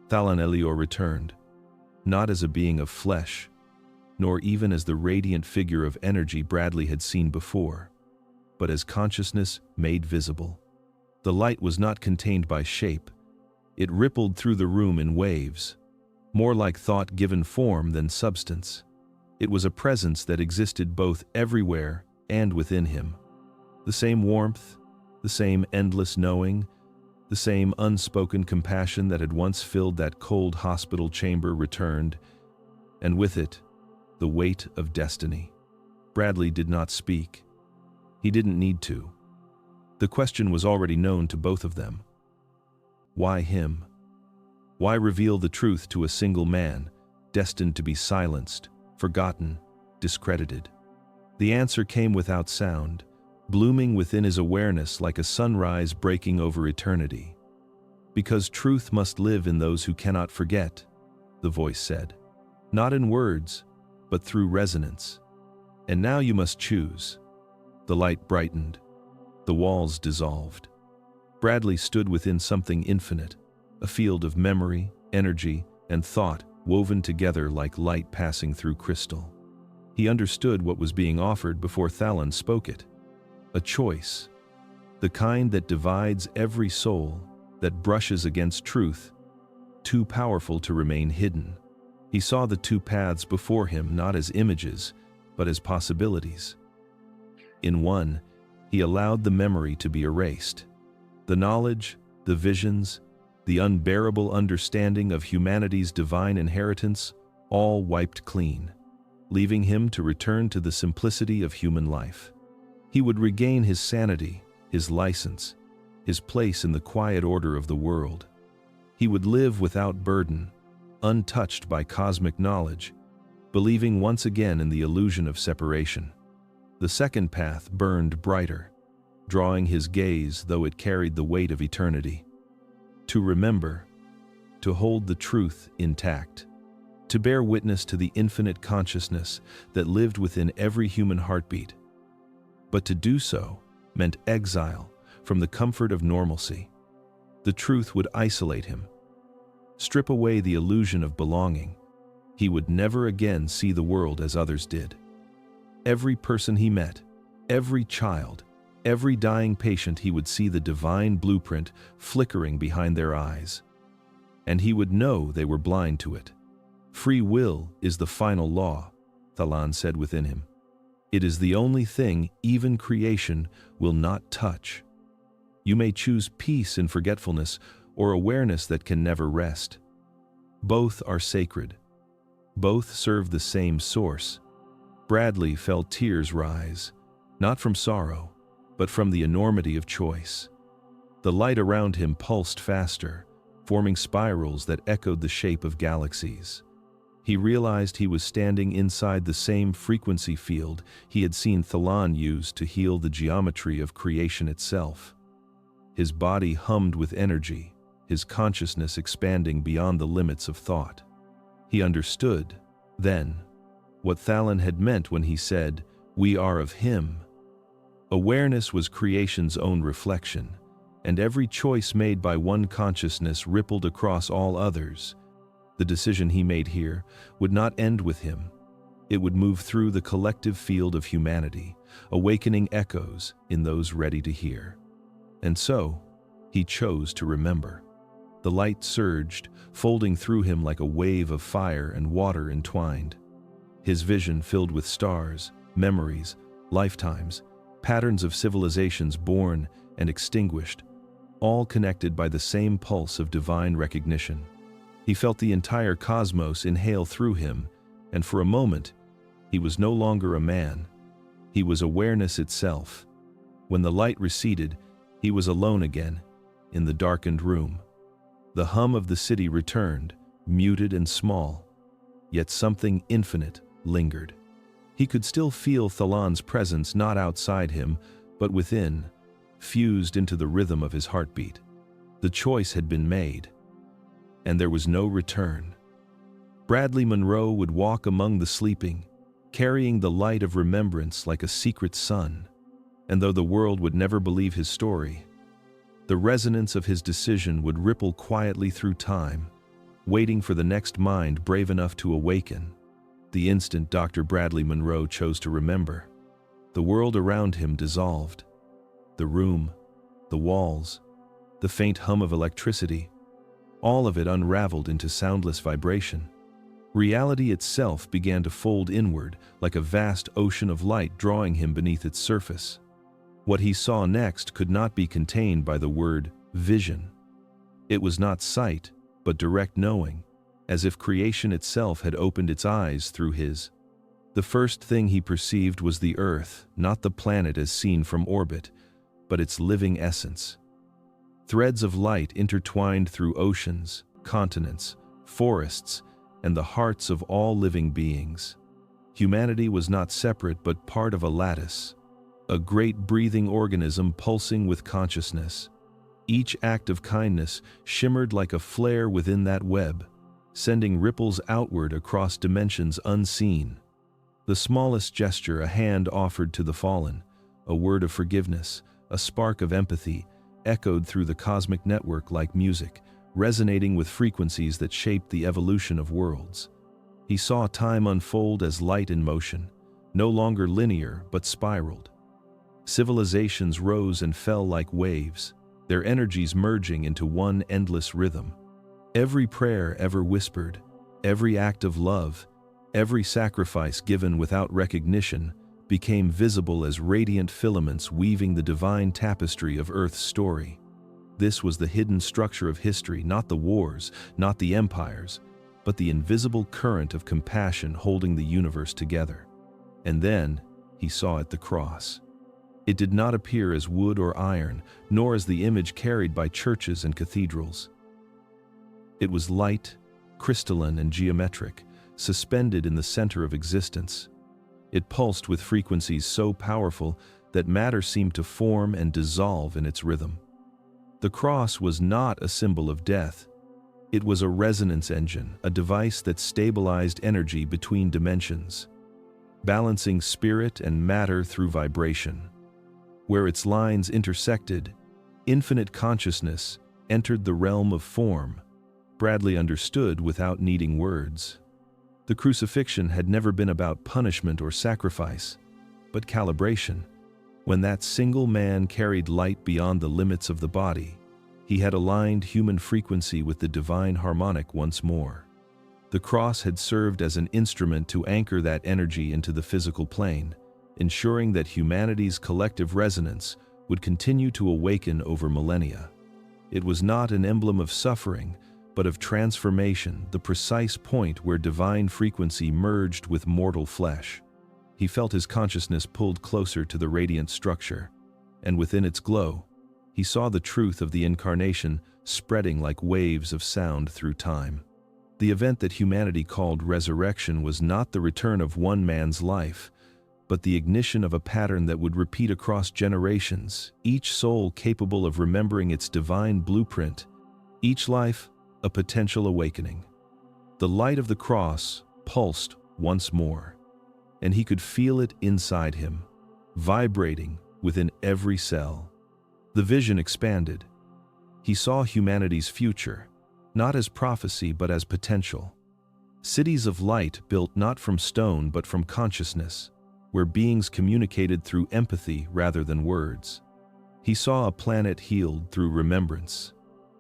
Thalan Elior returned, not as a being of flesh, nor even as the radiant figure of energy Bradley had seen before, but as consciousness made visible. The light was not contained by shape. It rippled through the room in waves, more like thought given form than substance. It was a presence that existed both everywhere and within him. The same warmth, the same endless knowing, the same unspoken compassion that had once filled that cold hospital chamber returned, and with it, the weight of destiny. Bradley did not speak. He didn't need to. The question was already known to both of them. Why him? Why reveal the truth to a single man, destined to be silenced, forgotten, discredited? The answer came without sound, blooming within his awareness like a sunrise breaking over eternity. Because truth must live in those who cannot forget, the voice said. Not in words, but through resonance. And now you must choose. The light brightened. The walls dissolved. Bradley stood within something infinite, a field of memory, energy, and thought woven together like light passing through crystal. He understood what was being offered before Thalan spoke it. A choice. The kind that divides every soul, that brushes against truth, too powerful to remain hidden. He saw the two paths before him not as images, but as possibilities. In one, he allowed the memory to be erased. The knowledge, the visions, the unbearable understanding of humanity's divine inheritance, all wiped clean, leaving him to return to the simplicity of human life. He would regain his sanity, his license, his place in the quiet order of the world. He would live without burden, untouched by cosmic knowledge, believing once again in the illusion of separation. The second path burned brighter, drawing his gaze though it carried the weight of eternity. To remember, to hold the truth intact, to bear witness to the infinite consciousness that lived within every human heartbeat. But to do so meant exile from the comfort of normalcy. The truth would isolate him, strip away the illusion of belonging. He would never again see the world as others did. Every person he met, every child, every dying patient, he would see the divine blueprint flickering behind their eyes. And he would know they were blind to it. Free will is the final law, Thalan said within him. It is the only thing even creation will not touch. You may choose peace in forgetfulness or awareness that can never rest. Both are sacred. Both serve the same source. Bradley felt tears rise, not from sorrow, but from the enormity of choice. The light around him pulsed faster, forming spirals that echoed the shape of galaxies. He realized he was standing inside the same frequency field he had seen Thalan use to heal the geometry of creation itself. His body hummed with energy, his consciousness expanding beyond the limits of thought. He understood, then, what Thalon had meant when he said, "We are of him." Awareness was creation's own reflection, and every choice made by one consciousness rippled across all others. The decision he made here would not end with him. It would move through the collective field of humanity, awakening echoes in those ready to hear. And so, he chose to remember. The light surged, folding through him like a wave of fire and water entwined. His vision filled with stars, memories, lifetimes, patterns of civilizations born and extinguished, all connected by the same pulse of divine recognition. He felt the entire cosmos inhale through him, and for a moment, he was no longer a man. He was awareness itself. When the light receded, he was alone again, in the darkened room. The hum of the city returned, muted and small, yet something infinite lingered. He could still feel Thalon's presence not outside him, but within, fused into the rhythm of his heartbeat. The choice had been made, and there was no return. Bradley Monroe would walk among the sleeping, carrying the light of remembrance like a secret sun. And though the world would never believe his story, the resonance of his decision would ripple quietly through time, waiting for the next mind brave enough to awaken. The instant Dr. Bradley Monroe chose to remember, the world around him dissolved. The room, the walls, the faint hum of electricity, all of it unraveled into soundless vibration. Reality itself began to fold inward like a vast ocean of light drawing him beneath its surface. What he saw next could not be contained by the word vision. It was not sight, but direct knowing, as if creation itself had opened its eyes through his. The first thing he perceived was the Earth, not the planet as seen from orbit, but its living essence. Threads of light intertwined through oceans, continents, forests, and the hearts of all living beings. Humanity was not separate but part of a lattice, a great breathing organism pulsing with consciousness. Each act of kindness shimmered like a flare within that web, sending ripples outward across dimensions unseen. The smallest gesture, a hand offered to the fallen, a word of forgiveness, a spark of empathy, echoed through the cosmic network like music, resonating with frequencies that shaped the evolution of worlds. He saw time unfold as light in motion, no longer linear but spiraled. Civilizations rose and fell like waves, their energies merging into one endless rhythm. Every prayer ever whispered, every act of love, every sacrifice given without recognition became visible as radiant filaments weaving the divine tapestry of Earth's story. This was the hidden structure of history, not the wars, not the empires, but the invisible current of compassion holding the universe together. And then he saw it, the cross. It did not appear as wood or iron, nor as the image carried by churches and cathedrals. It was light, crystalline and geometric, suspended in the center of existence. It pulsed with frequencies so powerful that matter seemed to form and dissolve in its rhythm. The cross was not a symbol of death. It was a resonance engine, a device that stabilized energy between dimensions, balancing spirit and matter through vibration. Where its lines intersected, infinite consciousness entered the realm of form. Bradley understood without needing words. The crucifixion had never been about punishment or sacrifice, but calibration. When that single man carried light beyond the limits of the body, he had aligned human frequency with the divine harmonic once more. The cross had served as an instrument to anchor that energy into the physical plane, ensuring that humanity's collective resonance would continue to awaken over millennia. It was not an emblem of suffering, but of transformation, the precise point where divine frequency merged with mortal flesh. He felt his consciousness pulled closer to the radiant structure, and within its glow, he saw the truth of the incarnation spreading like waves of sound through time. The event that humanity called resurrection was not the return of one man's life, but the ignition of a pattern that would repeat across generations, each soul capable of remembering its divine blueprint, each life a potential awakening. The light of the cross pulsed once more, and he could feel it inside him, vibrating within every cell. The vision expanded. He saw humanity's future, not as prophecy but as potential. Cities of light built not from stone but from consciousness, where beings communicated through empathy rather than words. He saw a planet healed through remembrance,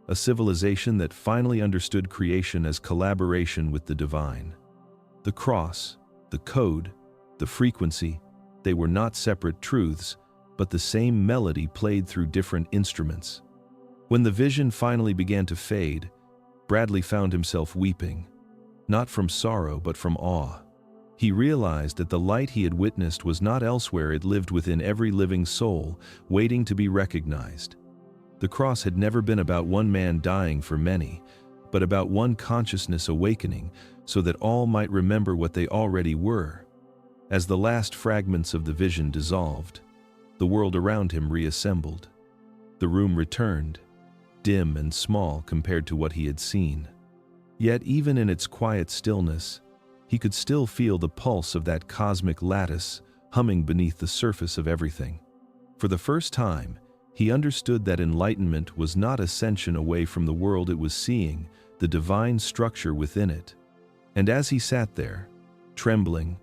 a civilization that finally understood creation as collaboration with the divine. The cross, the code, the frequency, they were not separate truths, but the same melody played through different instruments. When the vision finally began to fade, Bradley found himself weeping, not from sorrow but from awe. He realized that the light he had witnessed was not elsewhere, it lived within every living soul, waiting to be recognized. The cross had never been about one man dying for many, but about one consciousness awakening so that all might remember what they already were. As the last fragments of the vision dissolved, the world around him reassembled. The room returned, dim and small compared to what he had seen. Yet even in its quiet stillness, he could still feel the pulse of that cosmic lattice humming beneath the surface of everything. For the first time, he understood that enlightenment was not ascension away from the world it was seeing, the divine structure within it. And as he sat there, trembling,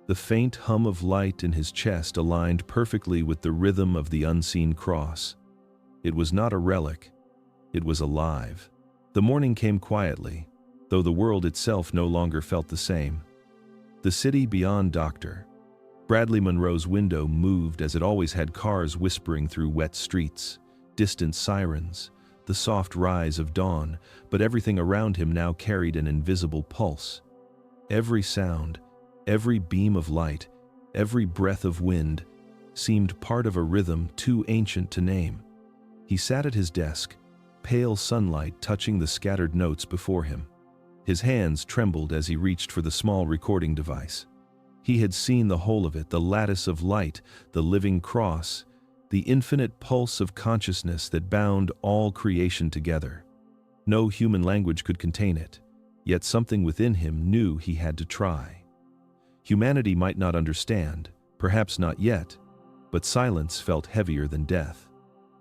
the faint hum of light in his chest aligned perfectly with the rhythm of the unseen cross. It was not a relic, it was alive. The morning came quietly, though the world itself no longer felt the same. The city beyond Dr. Bradley Monroe's window moved as it always had, cars whispering through wet streets, distant sirens, the soft rise of dawn, but everything around him now carried an invisible pulse. Every sound, every beam of light, every breath of wind seemed part of a rhythm too ancient to name. He sat at his desk, pale sunlight touching the scattered notes before him. His hands trembled as he reached for the small recording device. He had seen the whole of it, the lattice of light, the living cross, the infinite pulse of consciousness that bound all creation together. No human language could contain it, yet something within him knew he had to try. Humanity might not understand, perhaps not yet, but silence felt heavier than death.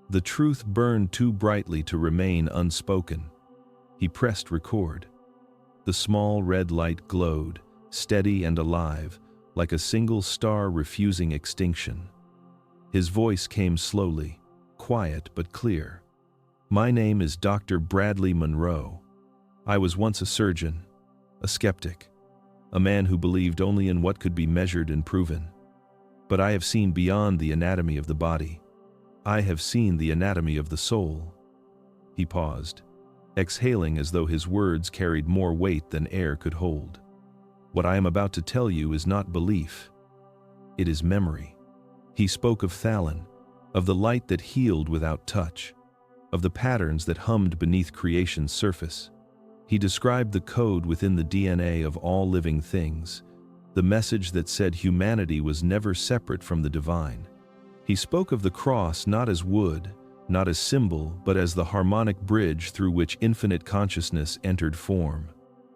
The truth burned too brightly to remain unspoken. He pressed record. The small red light glowed, steady and alive, like a single star refusing extinction. His voice came slowly, quiet but clear. "My name is Dr. Bradley Monroe. I was once a surgeon, a skeptic, a man who believed only in what could be measured and proven. But I have seen beyond the anatomy of the body. I have seen the anatomy of the soul." He paused, exhaling as though his words carried more weight than air could hold. "What I am about to tell you is not belief. It is memory." He spoke of Thalon, of the light that healed without touch, of the patterns that hummed beneath creation's surface. He described the code within the DNA of all living things, the message that said humanity was never separate from the divine. He spoke of the cross not as wood, not as symbol, but as the harmonic bridge through which infinite consciousness entered form.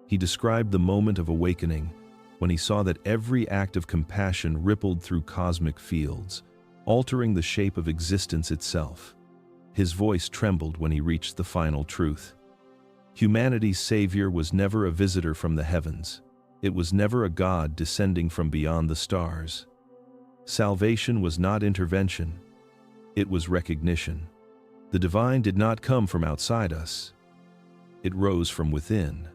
He described the moment of awakening, when he saw that every act of compassion rippled through cosmic fields, altering the shape of existence itself. His voice trembled when he reached the final truth. Humanity's savior was never a visitor from the heavens. It was never a god descending from beyond the stars. Salvation was not intervention. It was recognition. The divine did not come from outside us. It rose from within.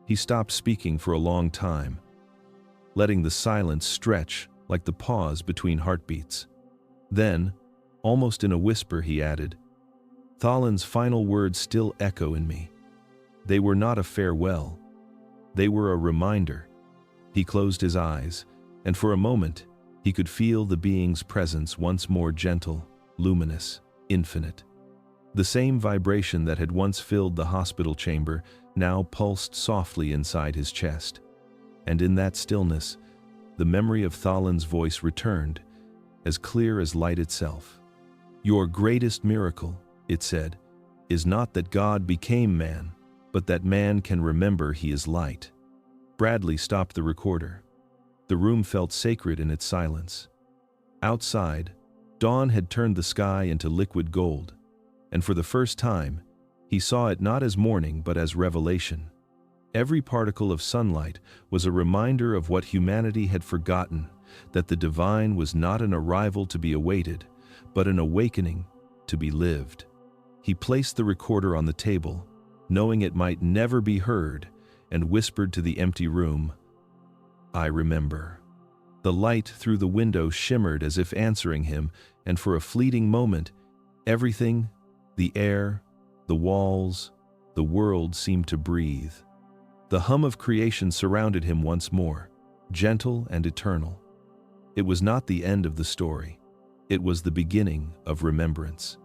He stopped speaking for a long time, letting the silence stretch like the pause between heartbeats. Then, almost in a whisper, he added, "Thalon's final words still echo in me. They were not a farewell. They were a reminder." He closed his eyes, and for a moment, he could feel the being's presence once more, gentle, luminous, infinite. The same vibration that had once filled the hospital chamber now pulsed softly inside his chest. And in that stillness, the memory of Thalon's voice returned, as clear as light itself. "Your greatest miracle," it said, "is not that God became man, but that man can remember he is light. Bradley stopped the recorder. The room felt sacred in its silence. Outside, dawn had turned the sky into liquid gold, and for the first time, he saw it not as morning but as revelation. Every particle of sunlight was a reminder of what humanity had forgotten, that the divine was not an arrival to be awaited, but an awakening to be lived. He placed the recorder on the table, knowing it might never be heard, and whispered to the empty room, "I remember." The light through the window shimmered as if answering him, and for a fleeting moment, everything, the air, the walls, the world seemed to breathe. The hum of creation surrounded him once more, gentle and eternal. It was not the end of the story. It was the beginning of remembrance.